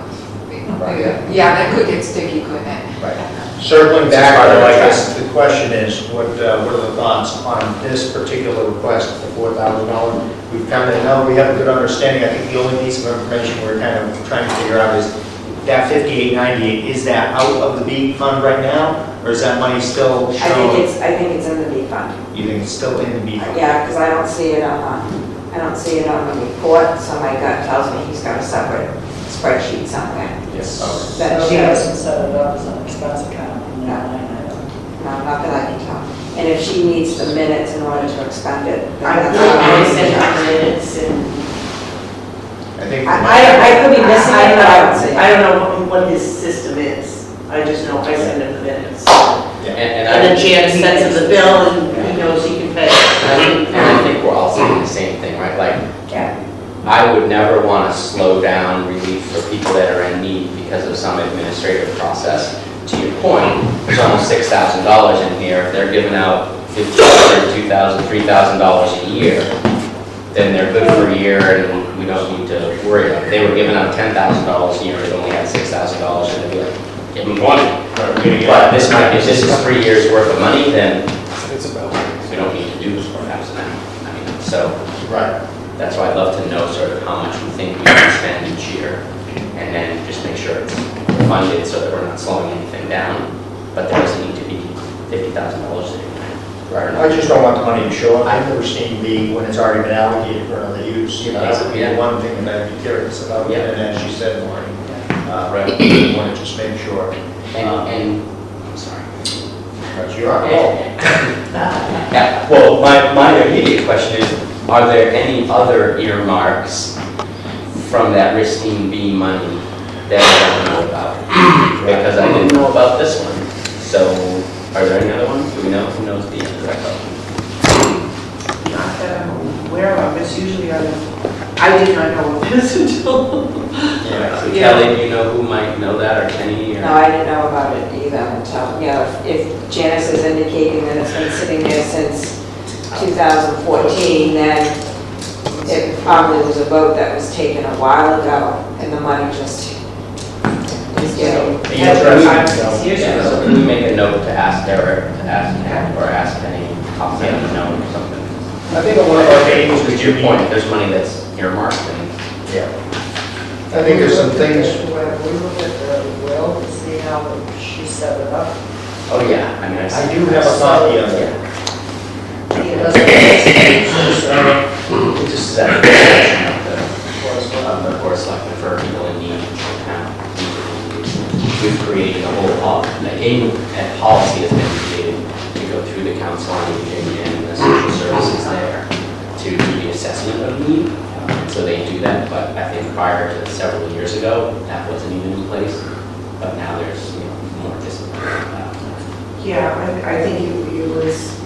Right. Yeah, that could get sticky, couldn't it? Right. Circling back, though, I guess the question is, what are the thoughts on this particular request for $4,000? We've kind of know, we have a good understanding. I think the only piece of information we're kind of trying to figure out is that 5898, is that out of the B fund right now? Or is that money still I shown? think it's in the B fund. You think it's still in the B fund? Yeah, because I don't see it on the report, so my gut tells me he's got a separate spreadsheet somewhere. Yes. That So he shows, doesn't set it up as an expense account in that line item. no, not that I can tell. And if she needs the minutes in order to expend it, then I that's think I how sent her minutes and I think. I could be missing it, but I don't see it. I don't know what his system is. I just know I send him the minutes. Yeah. And then Jan sends him the bill and he knows he can pay. And I think we're all saying the same thing, right? Like, I would never want to slow down relief for people that are in need because of some administrative process. To your point, there's almost $6,000 in here. If they're giving out $1,500, $2,000, $3,000 a year, then they're good for a year and we don't need to worry about it. If they were giving out $10,000 a year, they only had $6,000, and they'd be like, give them 20. But this might, if this is 3 years worth of money, then we don't need to do this perhaps now. I mean, so. Right. That's why I'd love to know sort of how much we think we can spend each year, and then just make sure it's funded so that we're not slowing anything down. But there doesn't need to be $50,000 sitting there. Right, I just don't want the money to show up in the pristine B when it's already been allocated for another use. You know, that would be the one thing that I'd be curious about. Yeah. And as you said, Maureen, Right. I want to just make sure. And, I'm sorry. But you're on roll. Yeah, well, my immediate question is, are there any other earmarks from that Ristine B money that I don't know about? Because I didn't know about this one. So, are there any other ones? Do we know? Who knows the answer to that question? Not that I'm aware of, it's usually on, I did not know of this until. Yeah, so Kelly, do you know who might know that, or Kenny? Or? No, I didn't know about it either until, you know, if Janice is indicating that it's been sitting there since 2014, then it probably was a vote that was taken a while ago, and the money just is getting. Yeah, so can we make a note to ask Derek, to ask Ken, or ask Kenny, I'll send him a note or something. I think at one of our meetings, we To do your point, if there's money that's earmarked, and Yeah. I think there's some things, We looked at the will to see how she set it up. oh yeah, I mean, I do have a copy of it. It doesn't make sense. It's just that of the Board of Selectmen for people in need. We've created a whole, a policy has been created to go through the council on aging and the social services there to do the assessment of need. So they do that, but I think prior to several years ago, that wasn't even in place. But now there's, more discipline. Yeah, I think it was,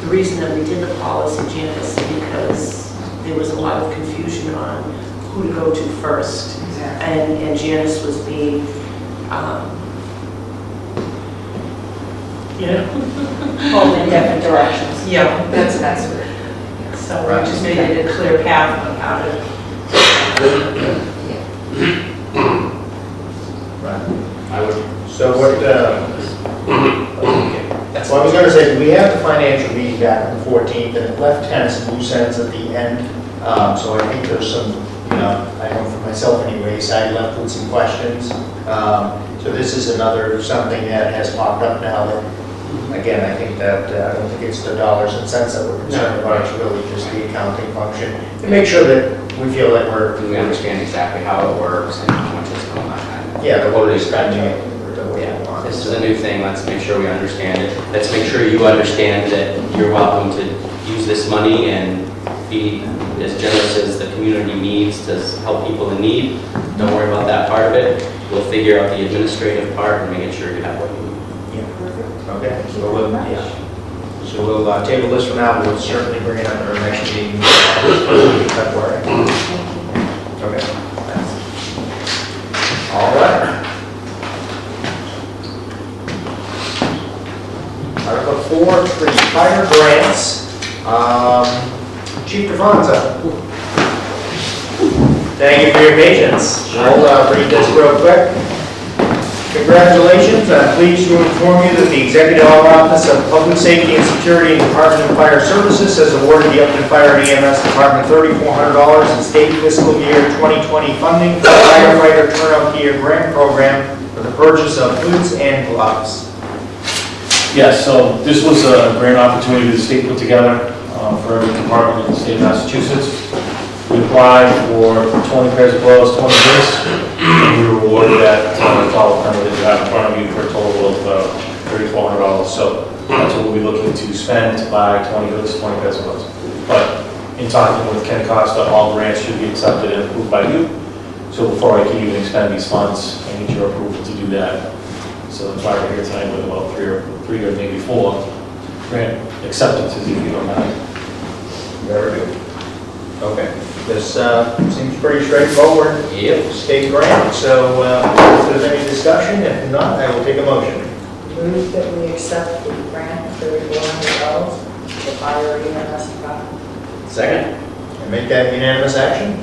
the reason that we did the policy, Janice, because there was a lot of confusion on who to go to first. And Janice was being, Pulled in different directions. Yeah. That's it. So we just made it a clear path of how to. I would. So what, well, I was gonna say, we have the financial meeting back on the 14th, and it left kind of some loose ends at the end. So I think there's some, I know for myself anyways, I left with some questions. So this is another, something that has popped up now that, again, I think that, I don't think it's the dollars and cents that we're concerned about, it's really just the accounting function. To make sure that we feel that We understand exactly how it works and how much is going on. Yeah, the Totally spending it. Yeah, this is a new thing, let's make sure we understand it. Let's make sure you understand that you're welcome to use this money and be as generous as the community needs to help people in need. Don't worry about that part of it. We'll figure out the administrative part and making sure you have what you need. Yeah, perfect. Okay, so we'll table this for now, we'll certainly bring it up at our next meeting in February. Okay. All right. Article 4, fire grants. Chief DeFranza. Thank you for your patience. We'll read this real quick. Congratulations, I'm pleased to inform you that the Executive Office of Public Safety and Security and Department of Fire Services has awarded the Upton Fire and EMS Department $3,400 in state fiscal year 2020 funding for the firefighter turnout gear grant program for the purchase of boots and gloves. Yes, so this was a grant opportunity the state put together for every department in the state of Massachusetts. We applied for 20 pairs of gloves, 20 boots, and we were awarded that dollar number that you have in front of you for a total of $3,400. So that's what we'll be looking to spend to buy 20 boots, 20 pairs of gloves. But in talking with Ken Costa, all grants should be accepted and approved by you. So before I can even expend these funds, I need your approval to do that. So that's why we're here tonight with about three or maybe four grant acceptances, if you don't mind. Very good. Okay, this seems pretty straightforward. Yep. State grant, so if there's any discussion, if not, I will take a motion. Move that we accept the grant of $3,400 for fire EMS department. Second? And make that unanimous action.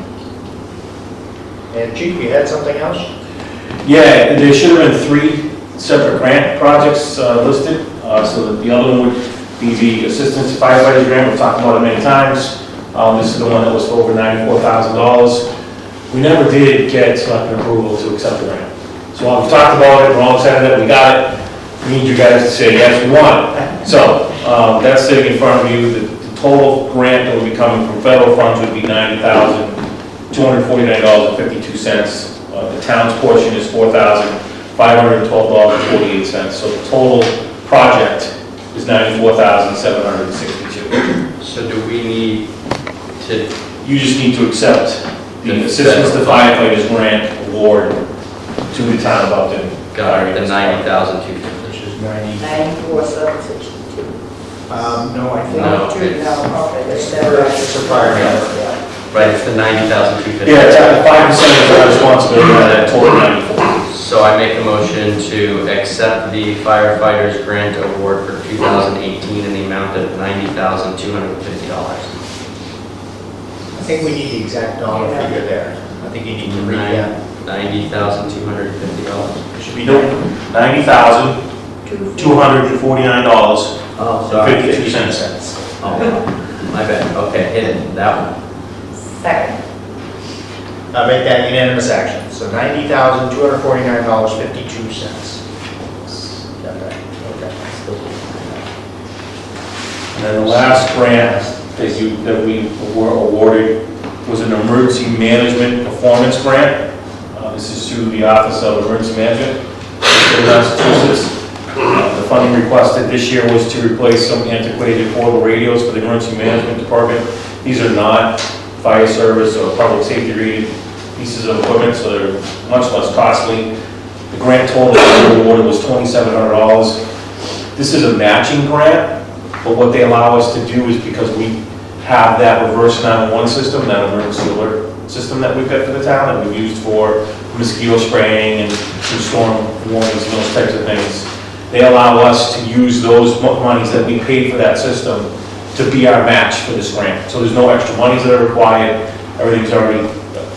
And Chief, you had something else? Yeah, there should have been 3 separate grant projects listed. So the other one would be the Assistance to Firefighters Grant. We've talked about it many times. This is the one that was for over $94,000. We never did get selectmen approval to accept the grant. So while we've talked about it, we're all excited that we got it. We need you guys to say, yes, we want it. So That's sitting in front of you. The total grant that would be coming from federal funds would be $90,249.52. The town's portion is $4,512.48. So the total project is $94,762. So do we need to, You just need to accept the Assistance to Firefighters Grant Award to the town of Upton. got the 90,250? Which is 90. 94,762. No, I think. No. No, okay, It's that's right. a prior number. Right, it's the 90,250. Yeah, it's at 5% of our responsibility out of that total 94. So I make a motion to accept the firefighters grant award for 2018 in the amount of $90,250. I think we need the exact dollar figure there. I think you need to read that. $90,250. It should be Nope. $90,249.52. Oh, sorry. 52 cents. Oh, my bad. Okay, hit it, that one. Second. Make that unanimous action. So $90,249.52. Got that? Okay. And then the last grant that we were awarded was an emergency management performance grant. This is through the Office of Emergency Management, in Massachusetts. The funding requested this year was to replace some antiquated portable radios for the emergency management department. These are not fire service or public safety rated pieces of equipment, so they're much less costly. The grant total that we were awarded was $2,700. This is a matching grant, but what they allow us to do is because we have that reverse 911 system, that emergency alert system that we've got for the town that we've used for mosquito spraying and some storm warnings and those types of things. They allow us to use those monies that we paid for that system to be our match for this grant. So there's no extra monies that are required. Everything's already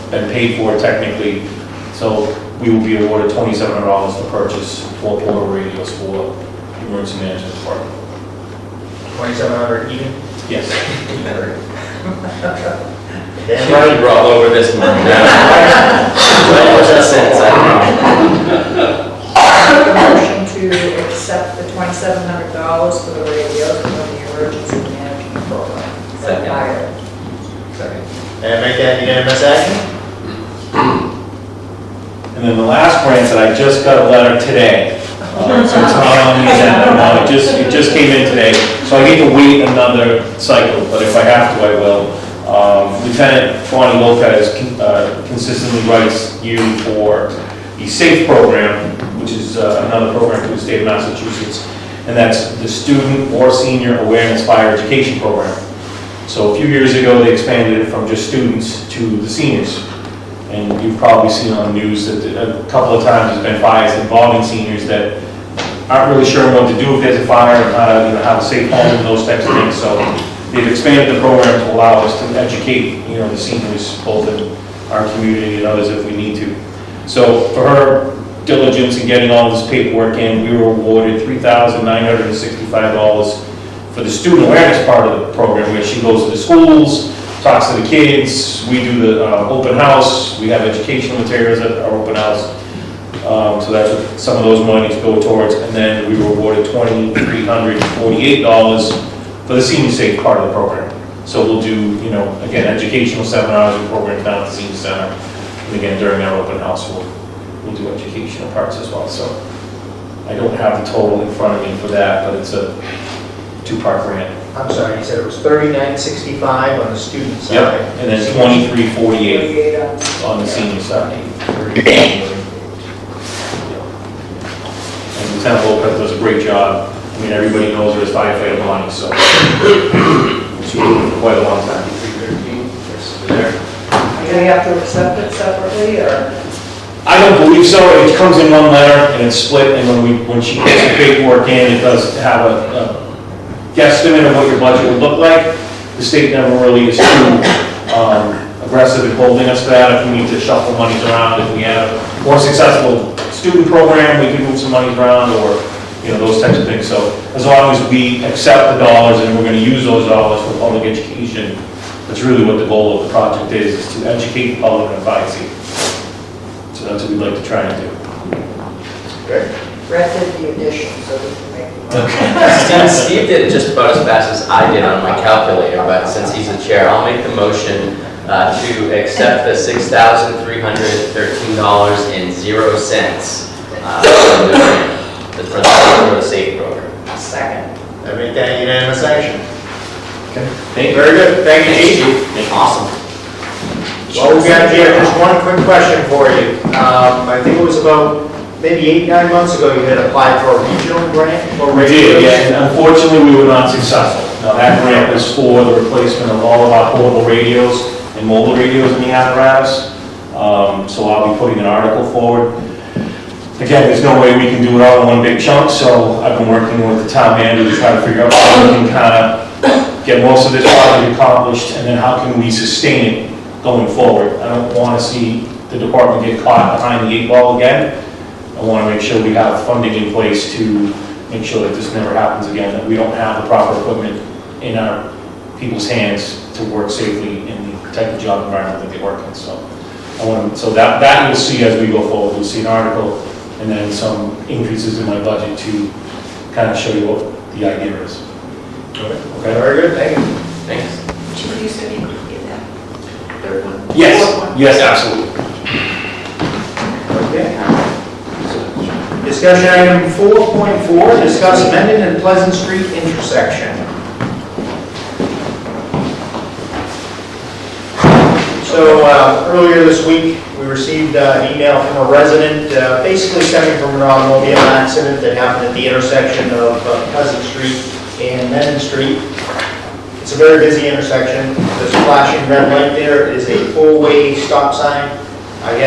been paid for technically. So we will be awarded $2,700 to purchase 4 portable radios for the emergency management department. 2,700 even? Yes. Right, we're all over this one. What was that sense? I Motion to accept the $2,700 for the radios from the emergency management program. Second. Second. And make that unanimous action? And then the last grant that I just got a letter today, so it's not on the agenda, no, it just came in today, so I need to wait another cycle, but if I have to, I will. Lieutenant Bonnie Lopez consistently writes you for the SAFE program, which is another program through the state of Massachusetts, and that's the Student or Senior Awareness Fire Education Program. So a few years ago, they expanded it from just students to the seniors. And you've probably seen on the news that a couple of times there's been fires involving seniors that aren't really sure what to do if there's a fire, and how to safe home and those types of things. So they've expanded the program to allow us to educate, the seniors both in our community and others if we need to. So for her diligence in getting all this paperwork in, we were awarded $3,965 for the student awareness part of the program, where she goes to the schools, talks to the kids, we do the open house, we have educational materials at our open house. So that's what some of those monies go towards. And then we were awarded $2,348 for the senior safe part of the program. So we'll do, again, educational seminars and programs down at the senior center. And again, during our open house, we'll do educational parts as well. So I don't have the total in front of me for that, but it's a 2-part grant. I'm sorry, you said it was $39.65 on the student side. Yep, and then $23.48 on the senior side. And Lieutenant Lopez does a great job. I mean, everybody knows her as firefighter Bonnie, so she's been for quite a long time. Do we have to accept it separately, or? I don't believe so. It comes in one letter and it's split, and when she puts the paperwork in, it does have a guesstimate of what your budget would look like. The state never really is too aggressive in holding us to that. If we need to shuffle monies around, if we have a more successful student program, we can move some monies around, or those types of things. So as long as we accept the dollars and we're going to use those dollars for public education, that's really what the goal of the project is to educate the public on fire safety. So that's what we'd like to try and do. Great. Brett did the addition, so we can make the Steve did it just about as fast as I did on my calculator, but since he's the chair, I'll make the motion to accept the $6,313.00 for the SAFE program. Second. I make that unanimous action. Thank you. Very good, thank you, Chief. Awesome. Well, we got here, just one quick question for you. I think it was about maybe 8, 9 months ago, you had applied for a regional grant for We radios. did, yeah, and unfortunately, we were not successful. Now, that grant was for the replacement of all of our portable radios and mobile radios in the apparatus. So I'll be putting an article forward. Again, there's no way we can do it all in one big chunk, so I've been working with the town manager to try to figure out how we can kind of get most of this project accomplished, and then how can we sustain it going forward. I don't want to see the department get caught behind the 8 ball again. I want to make sure we have funding in place to make sure that this never happens again, that we don't have the proper equipment in our people's hands to work safely in the protected job environment that they work in. So so that you'll see as we go forward. You'll see an article and then some increases in my budget to kind of show you what the idea is. Okay, very good, thank you. Thanks. Chief, you said you could get that third one? Yes, Fourth one? yes, absolutely. Okay. Discussion item 4.4, discuss Mendon and Pleasant Street intersection. So earlier this week, we received an email from a resident, basically stemming from an automobile accident that happened at the intersection of Pleasant Street and Mendon Street. It's a very busy intersection. There's a flashing red light there. It is a full-way stop sign. I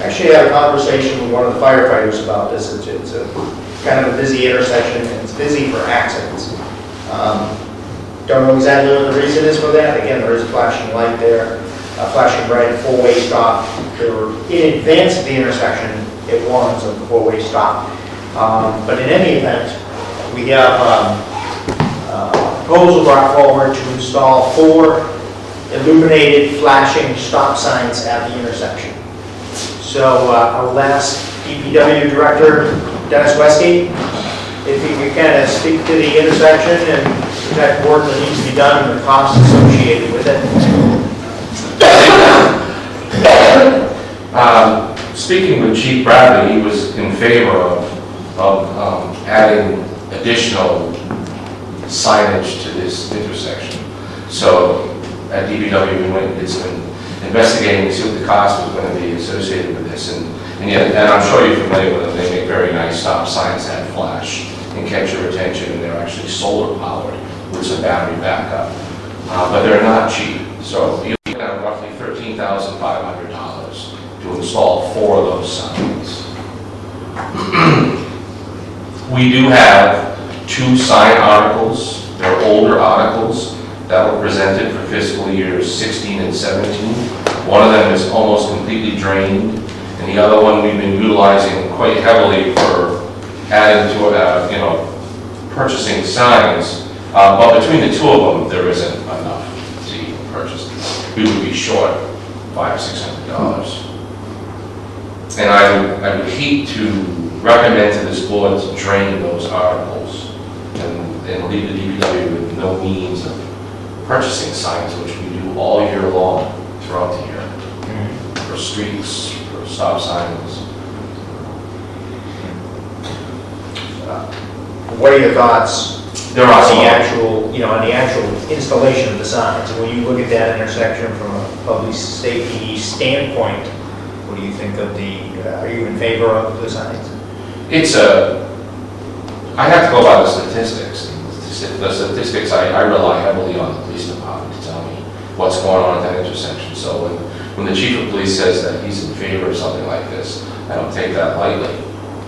actually had a conversation with one of the firefighters about this. It's a kind of a busy intersection, and it's busy for accidents. Don't know exactly what the reason is for that. Again, there is a flashing light there, a flashing red, full-way stop. In advance of the intersection, it warns of the four-way stop. But in any event, we have a proposal brought forward to install 4 illuminated flashing stop signs at the intersection. So I will ask DPW Director Dennis Westgate if he could kind of speak to the intersection and the type of work that needs to be done and the costs associated with it. Speaking with Chief Bradley, he was in favor of adding additional signage to this intersection. So at DPW, we went and did some investigating to see what the cost was going to be associated with this. And I'm sure you're familiar with them. They make very nice stop signs that flash and catch your attention, and they're actually solar powered with some battery backup. But they're not cheap. So you have roughly $13,500 to install 4 of those signs. We do have 2 sign articles. They're older articles that were presented for fiscal years 16 and 17. One of them is almost completely drained, and the other one we've been utilizing quite heavily for adding to, purchasing signs. But between the 2 of them, there isn't enough to even purchase. We would be short $500 or $600. And I would hate to recommend to this board to drain those articles and leave the DPW with no means of purchasing signs, which we do all year long throughout the year, for streets, for stop signs. What are your thoughts There are on some the actual, on the actual installation of the signs? When you look at that intersection from a public safety standpoint, what do you think of are you in favor of the signs? I have to go by the statistics. The statistics, I rely heavily on the police department to tell me what's going on at that intersection. So when the chief of police says that he's in favor of something like this, I don't take that lightly.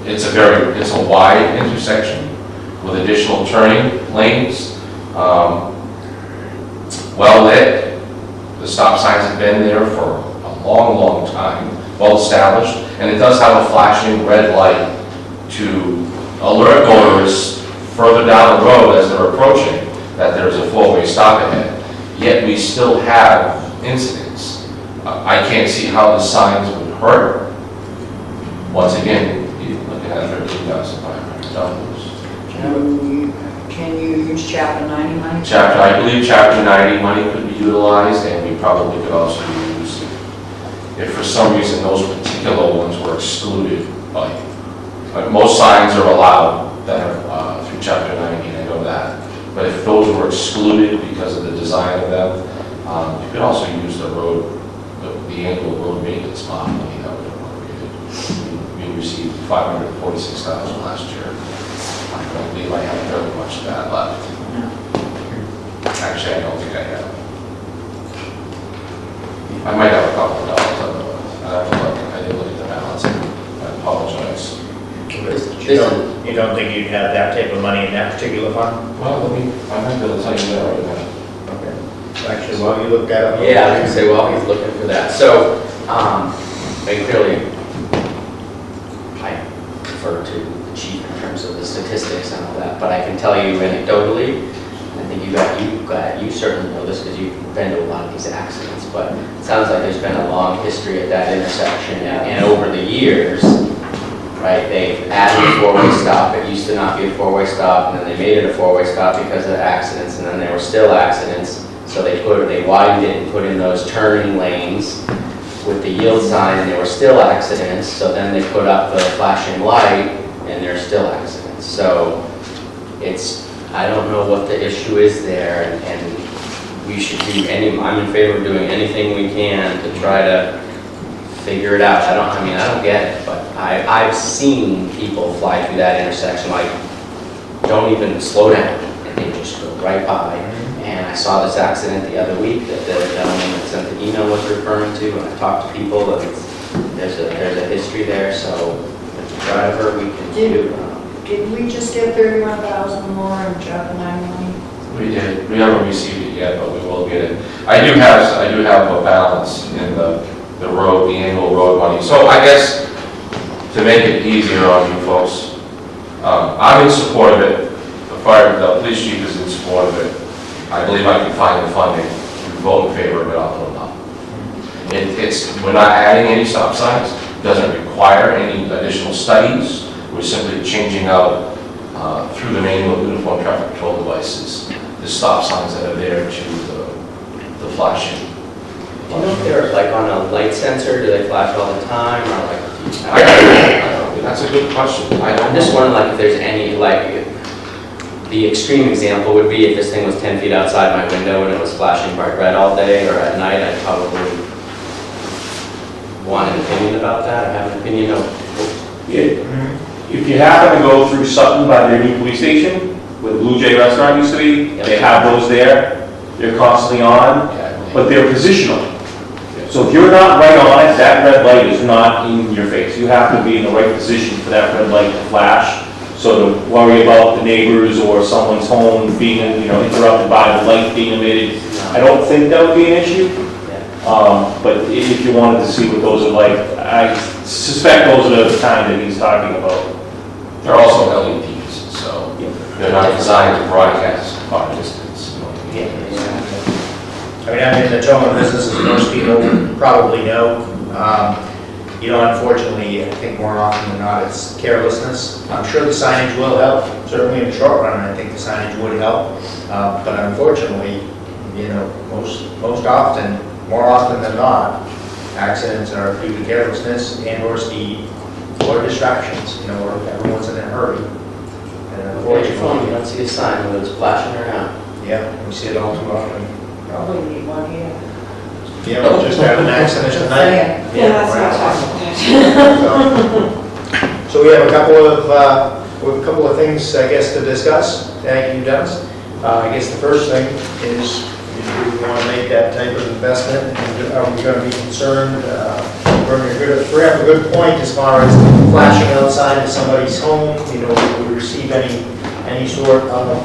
It's a wide intersection with additional turning lanes, well lit. The stop signs have been there for a long, long time, well established, and it does have a flashing red light to alert motorists further down the road as they're approaching that there's a 4-way stop ahead. Yet we still have incidents. I can't see how the signs would hurt. Once again, you're looking at $13,500. Can you use chapter 90 money? I believe chapter 90 money could be utilized, and we probably could also use, if for some reason those particular ones were excluded, like most signs are allowed that are through chapter 90, and I know that. But if those were excluded because of the design of them, you could also use the road, the annual road maintenance bond money that was appropriated. We received $546,000 last year. I don't believe I have very much of that left. Actually, I don't think I have. I might have a couple of dollars. I have to look. I didn't look at the balance. I apologize. You don't think you'd have that type of money in that particular fund? Well, I might be able to tell you that right now. Okay. Actually, while you look that up. Yeah, I was gonna say, well, he's looking for that. So, and clearly, I defer to the chief in terms of the statistics and all that, but I can tell you anecdotally, I think you certainly know this because you've been to a lot of these accidents, but it sounds like there's been a long history at that intersection, and over the years, right, they've added a four-way stop. It used to not be a four-way stop, and then they made it a four-way stop because of accidents, and then there were still accidents. So they widened it and put in those turning lanes with the yield sign, and there were still accidents. So then they put up the flashing light, and there's still accidents. So I don't know what the issue is there, and we should do I'm in favor of doing anything we can to try to figure it out. I don't get it, but I've seen people fly through that intersection, like, don't even slow down, and they just go right by. And I saw this accident the other week that the gentleman that sent the email was referring to, and I talked to people, and there's a history there, so whatever we can do. Did we just get 31,000 more in chapter 90 money? We did. We haven't received it yet, but we will get it. I do have a balance in the road, the annual road money. So I guess to make it easier on you folks, I'm in support of it. The police chief is in support of it. I believe I can find the funding. If you vote in favor of it, I'll put it up. We're not adding any stop signs. It doesn't require any additional studies. We're simply changing out through the manual uniform traffic control devices the stop signs that are there to the flashing. Do you know if they're like on a light sensor? Do they flash all the time, or like? That's a good question. I'm just wondering, like, if there's any, like, the extreme example would be if this thing was 10 feet outside my window and it was flashing bright red all day, or at night, I'd probably want an opinion about that, or have an opinion of. If you happen to go through Sutton by their new police station, where the Blue Jay restaurant used to be, they have those there. They're constantly on, but they're positional. So if you're not right on it, that red light is not in your face. You have to be in the right position for that red light to flash. So to worry about the neighbors or someone's home being, interrupted by the light being emitted, I don't think that would be an issue. But if you wanted to see what those are like, I suspect those are the kind that he's talking about. They're also LEDs, so they're not designed to broadcast far distance. I mean, I'm in the towing business, as most people probably know. Unfortunately, I think more often than not, it's carelessness. I'm sure the signage will help, certainly in the short run, I think the signage would help. But unfortunately, more often than not, accidents are due to carelessness and/or speed or distractions, or everyone's in a hurry. And Unfortunately, you don't see a sign whether it's flashing or not. Yeah, we see it all too often. Probably need one here. Yeah, we'll just have an accident tonight. Yeah, that's So we have a couple of things, I guess, to discuss. Thank you, Dennis. I guess the first thing is, do we want to make that type of investment? And are we going to be concerned? We have a good point as far as flashing outside of somebody's home. If we receive any sort of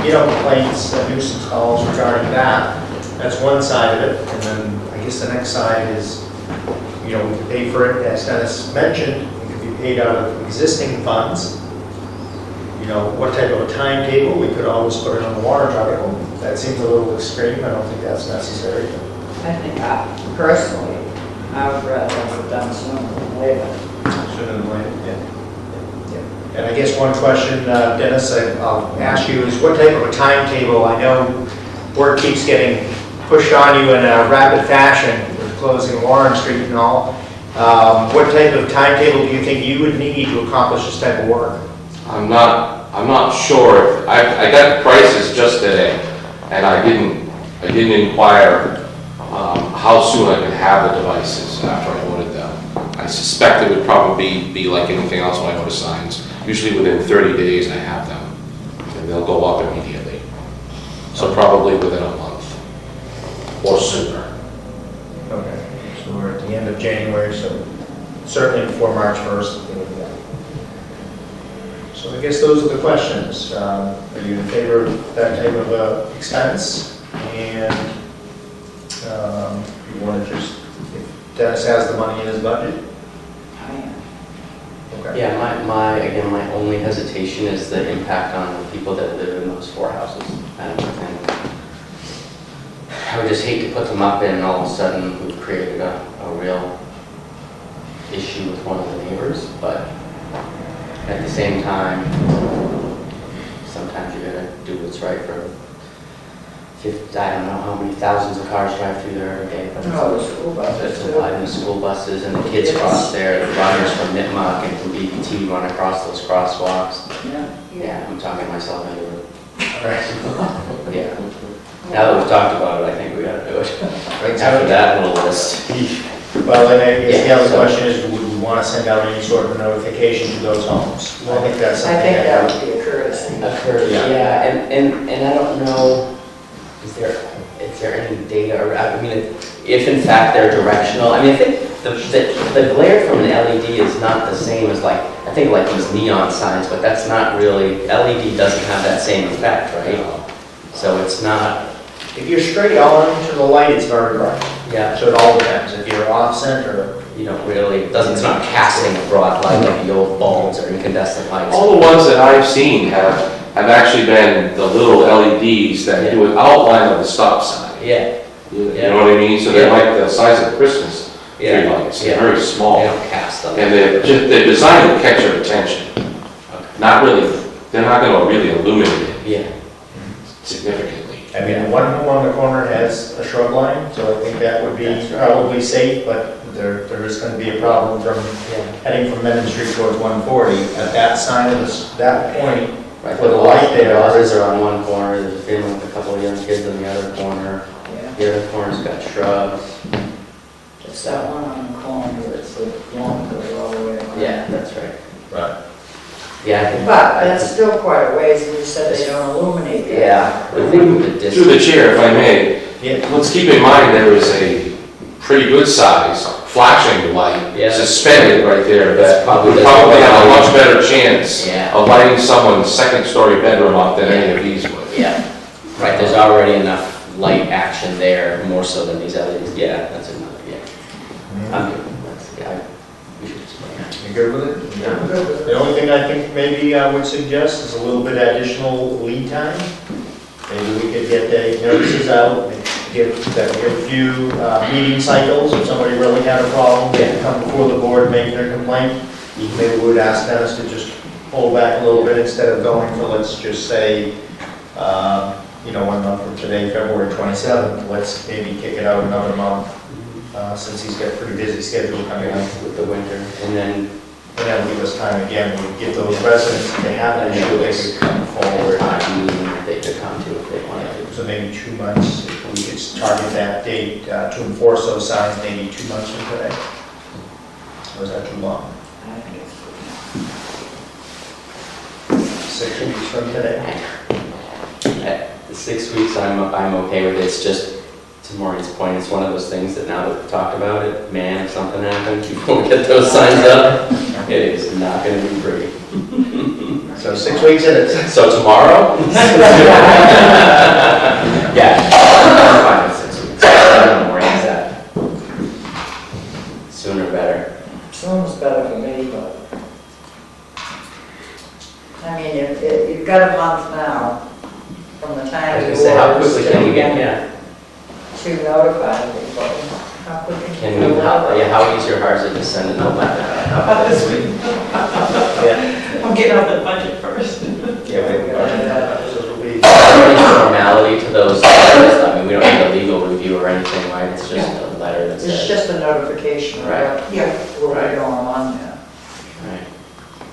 complaints, nuisance calls regarding that. That's one side of it. And then I guess the next side is, we can pay for it, as Dennis mentioned, it could be paid out of existing funds. What type of a timetable, we could always put it on the warrant article. That seems a little extreme, I don't think that's necessary. I think personally, I would rather have it done sooner than later. Sooner than later, yeah. And I guess one question, Dennis, I'll ask you is what type of a timetable? I know work keeps getting pushed on you in a rapid fashion with closing Warren Street and all. What type of timetable do you think you would need to accomplish this type of work? I'm not sure. I got prices just today, and I didn't inquire how soon I could have the devices after I ordered them. I suspect it would probably be like anything else when I order signs. Usually within 30 days I have them, and they'll go up immediately. So probably within a month or sooner. Okay, so we're at the end of January, so certainly before March 1st. So I guess those are the questions. Are you in favor of that type of expense? And you want to just, if Dennis has the money in his budget? Okay. Yeah, again, my only hesitation is the impact on the people that live in those 4 houses. And I would just hate to put them up and all of a sudden we've created a real issue with one of the neighbors, but at the same time, sometimes you gotta do what's right for 50, I don't know how many thousands of cars drive through there every day. But the school buses too. the school buses and the kids cross there, the runners from Nipmuc and from BBT run across those crosswalks. Yeah, I'm talking myself into it. Yeah. Now that we've talked about it, I think we gotta do it. After that little list. Well, and I guess the other question is, would we want to send out any sort of a notification to those homes? I think that's something. I think that would be a courtesy. Yeah, and I don't know, is there any data, or, I mean, if in fact they're directional, I mean, I think the glare from an LED is not the same as like, I think like these neon signs, but that's not really, LED doesn't have that same effect, right? So it's not. If you're straight on to the light, it's very bright. Yeah. So it all depends. If you're off center, You don't really, it's not casting a broad light like the old bulbs or incandescent lights. All the ones that I've seen have actually been the little LEDs that do an outline of the stop sign. Yeah. You know what I mean? So they're like the size of Christmas tree lights. They're very small. They don't cast them. And they're designed to catch your attention. Not really, they're not gonna really illuminate it significantly. I mean, one home on the corner has a shrub line, so I think that would be probably safe, but there is going to be a problem from heading from Mendon Street towards 140. At that sign of that point, Right, where the light there houses is. are on one corner, there's a family with a couple of young kids on the other corner. The other corner's got shrubs. It's that one on the corner that's the long goes all the way around. Yeah, that's right. Right. Yeah, I think. But that's still quite a ways, and you said they don't illuminate that. Yeah. I think the distance. Through the chair, if I may, let's keep in mind there is a pretty good size flashing light suspended right there that would probably have a much better chance of lighting someone's second-story bedroom up than any of these would. Yeah, right, there's already enough light action there, more so than these LEDs. Yeah, that's another, I'm good. We should explain that. You good with it? I'm good with it. The only thing I think maybe I would suggest is a little bit additional lead time. Maybe we could get the notices out, give a few meeting cycles. If somebody really had a problem, they could come before the board, make their complaint. Maybe we would ask Dennis to just hold back a little bit instead of going for, let's just say, 1 month from today, February 27th. Let's maybe kick it out another month, since he's got a pretty busy schedule coming up with the winter. And then that'll give us time again, we give those residents, if they have an issue, they could come forward. They could come to if they wanted to. So maybe 2 months, if we could target that date to enforce those signs, maybe 2 months from today. Or is that too long? I think it's 6 weeks from today? At the 6 weeks, I'm okay with it. It's just, to Maureen's point, it's one of those things that now that we've talked about it, man, if something happens before we get those signs up, it is not going to be pretty. So 6 weeks in it. So tomorrow? Yeah. I'm fine with 6 weeks. I don't know, Maureen's that. Sooner better. Soon's better for me, but, I mean, you've got a month now from the I time was you gonna say, how quickly can we get, to notify people. How quickly Can we, how easy or hard is it to send a note like that? This week. Yeah. I'm get out the budget first. Yeah, we got it. So it'll be- Any formality to those letters? I mean, we don't need a legal review or anything, right? It's just a letter that It's says. just a notification, Right. Yeah. We're going on there. Right.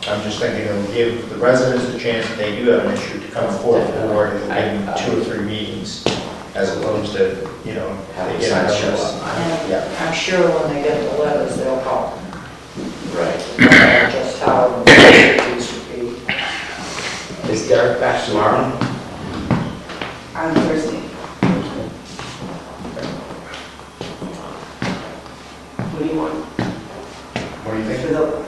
I'm just thinking it'll give the residents a chance, if they do have an issue, to come forward, it'll give them 2 or 3 meetings, as opposed to, you know, Have they the get signs a show notice. up. Yeah. I'm sure when they get the letters, they'll call. Right. Just how these would be. Is Derek back tomorrow? On Thursday. What do you want? What do you think? For the,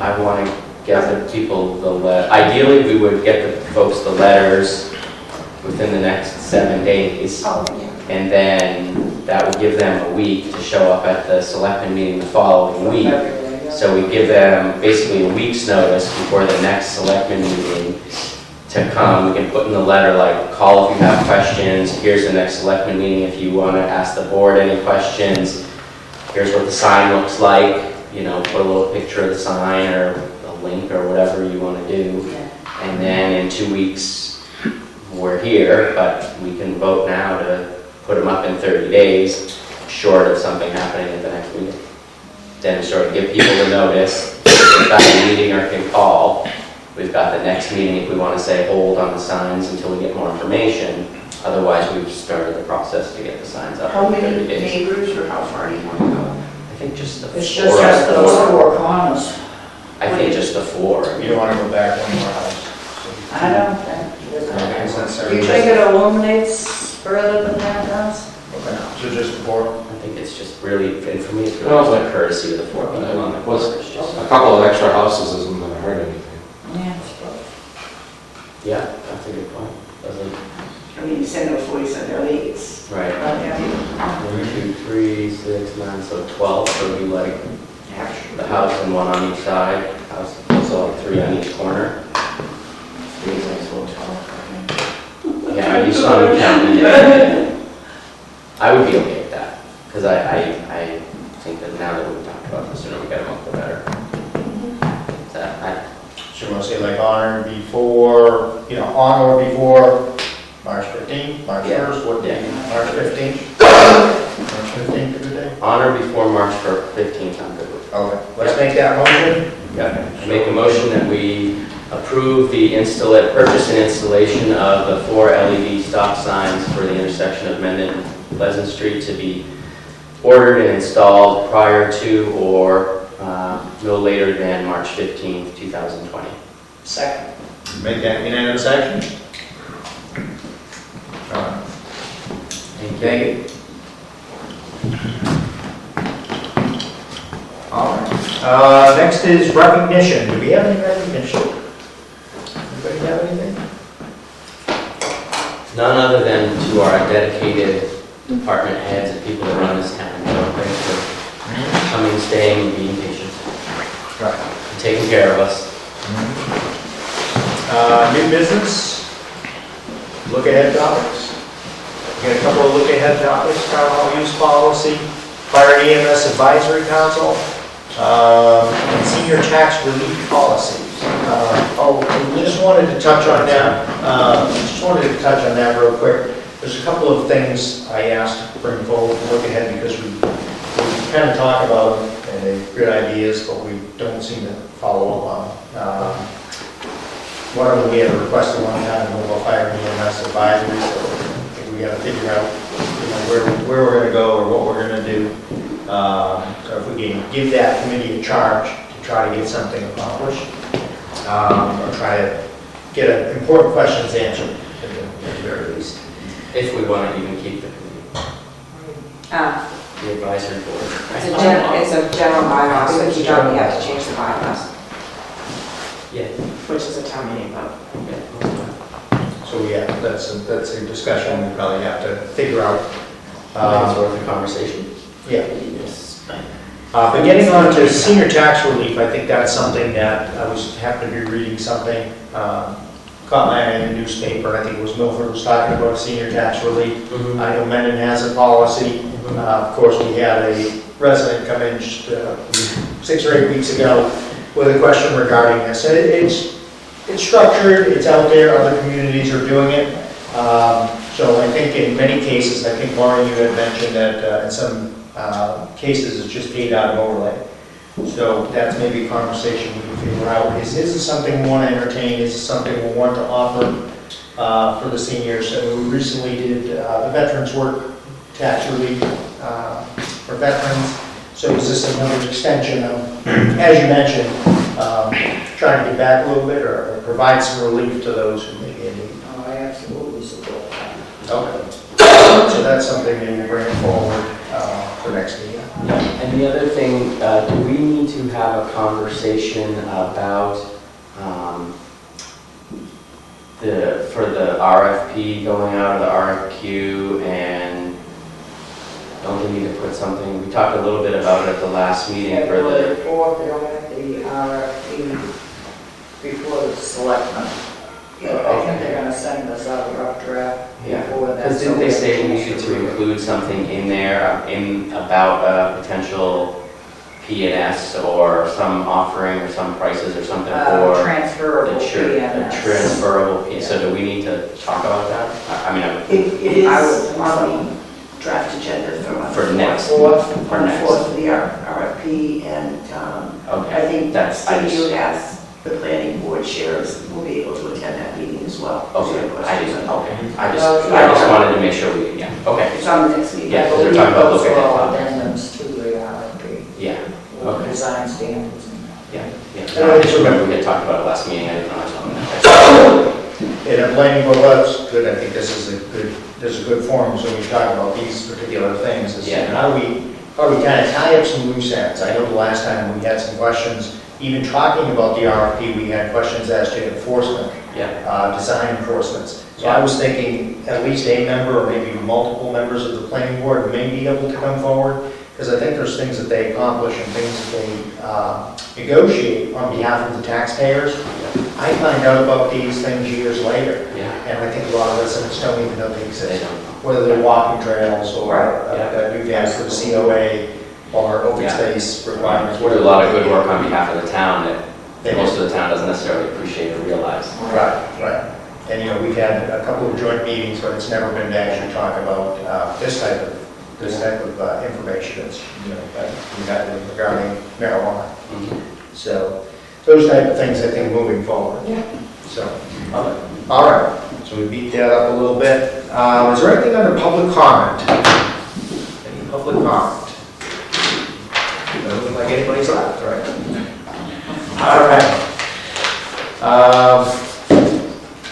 I want to get the people ideally, we would get the folks the letters within the next 7 days. oh, yeah. And then that would give them a week to show up at the selectmen meeting the following week. So we give them basically a week's notice before the next selectmen meeting to come. We can put in the letter, like, call if you have questions. Here's the next selectmen meeting if you want to ask the board any questions. Here's what the sign looks like. You know, put a little picture of the sign or a link or whatever you want to do. And then in 2 weeks, we're here, but we can vote now to put them up in 30 days, short of something happening at the next meeting. Then sort of give people the notice, we've got a meeting or can call. We've got the next meeting if we want to say hold on the signs until we get more information. Otherwise, we've started the process to get the signs up How in many 30 days. neighbors or how far do you want to go? I think just the It's four. just those 4 corners. I think just the 4. You don't want to go back one more house. I don't think. Is that You think it illuminates further than that does? Okay, so just the 4? I think it's just really, and for me, it's really just a courtesy of the 4 people on the Was corner. It's just- a couple of extra houses isn't gonna hurt anything. Yeah. Yeah, that's a good point. Doesn't, I mean, you said no 40, so no 8s. right. Yeah. 1, 2, 3, 6, 9, so 12, so it'd be like the house and 1 on each side, house, so like 3 on each corner. Yeah, I just saw them counting. I would be okay with that, because I think that now that we've talked about this, the sooner we get them up, the better. So you want to say like on or before, you know, on or before March 15th, March 1st, what day? March 15th? March 15th is the day? On or before March 15th, I'm good with. Okay, let's make that motion. Yeah, I make a motion that we approve the purchase and installation of the 4 LED stop signs for the intersection of Mendon and Pleasant Street to be ordered and installed prior to or no later than March 15th, 2020. Second. Make that unanimous action? Thank you. All right. Next is recognition. Do we have any recognition? Anybody have anything? None other than to our dedicated department heads and people that run this town. So thanks for coming, staying, and being patient. Right. And taking care of us. New business, look ahead topics. We got a couple of look ahead topics, town hall use policy, fire and EMS advisory council, and senior tax relief policies. Just wanted to touch on that, real quick. There's a couple of things I asked to bring forward to look ahead because we kind of talk about them and they're good ideas, but we don't seem to follow up on. One of them we had a request a long time ago about fire and EMS advisory, so I think we got to figure out, you know, where we're going to go or what we're going to do. So if we can give that committee a charge to try to get something accomplished, or try to get important questions answered at the very least. If we want to even keep the committee, the advisory board. It's a general bylaw, so you don't have to change the bylaws. Yeah. Which is a town meeting vote. So yeah, that's a discussion we probably have to figure out. I think it's worth a conversation. Yeah. But getting on to senior tax relief, I think that's something that I happened to be reading something, caught my eye in the newspaper. I think it was Milford was talking about senior tax relief. I know Mendon has a policy. Of course, we had a resident come in just 6 or 8 weeks ago with a question regarding this. it's structured, it's out there, other communities are doing it. So I think in many cases, I think Lauren, you had mentioned that in some cases, it's just paid out of overlay. So that's maybe a conversation we can figure out. Is this something we want to entertain? Is this something we want to offer for the seniors? So we recently did the Veterans Work Tax Relief for veterans. So is this another extension of, as you mentioned, trying to get back a little bit or provide some relief to those who may be in need? I absolutely support that. Okay. So that's something that we'll bring forward for next meeting. And the other thing, do we need to have a conversation about for the RFP going out of the RFQ, and don't we need to put something, we talked a little bit about it at the last meeting for February the, 4th, they'll have the RFP before the selectmen. I think they're gonna send us out a rough draft before that. because didn't they say we needed to include something in there about a potential P&S or some offering or some prices or something for transferable the transferable piece? So do we need to talk about that? I mean, It is on the draft agenda For next. fourth, For on the next. fourth of the RFP, and Okay. I think That's- I you just- as the planning board chairs will be able to attend that meeting as well. Okay, I didn't, okay. I just Well, wanted to make sure we, yeah, okay. It's on the next meeting. Yeah, because we're talking about looking at all that. addendums to the RFP, Yeah, with okay. design standards. Yeah. I just remember we had talked about it last meeting, I didn't know I was on that. In a planning board, well, that's good, I think this is a good forum, so we talk about these particular things. Is Yeah. How do we kind of tie up some loose ends? I know the last time we had some questions, even talking about the RFP, we had questions as to enforcement, design enforcements. So I was thinking at least a member or maybe multiple members of the planning board may be able to come forward, because I think there's things that they accomplish and things that they negotiate on behalf of the taxpayers. I find out about these things years later, and I think a lot of residents don't even know they exist. Whether they're walking trails or new gas for the COA or open space requirements. We do a lot of good work on behalf of the town that most of the town doesn't necessarily appreciate or realize. Right. And, you know, we've had a couple of joint meetings, but it's never been to actually talk about this type of information that's, you know, that we had regarding marijuana. So those type of things, I think, moving forward. So, all right. So we beat that up a little bit. Is there anything under public comment? Any public comment? Doesn't look like anybody's left, right? All right.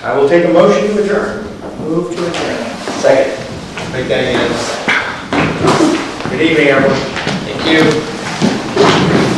I will take a motion to adjourn. Move to adjourn. Second. Make that unanimous. Good evening, everyone. Thank you.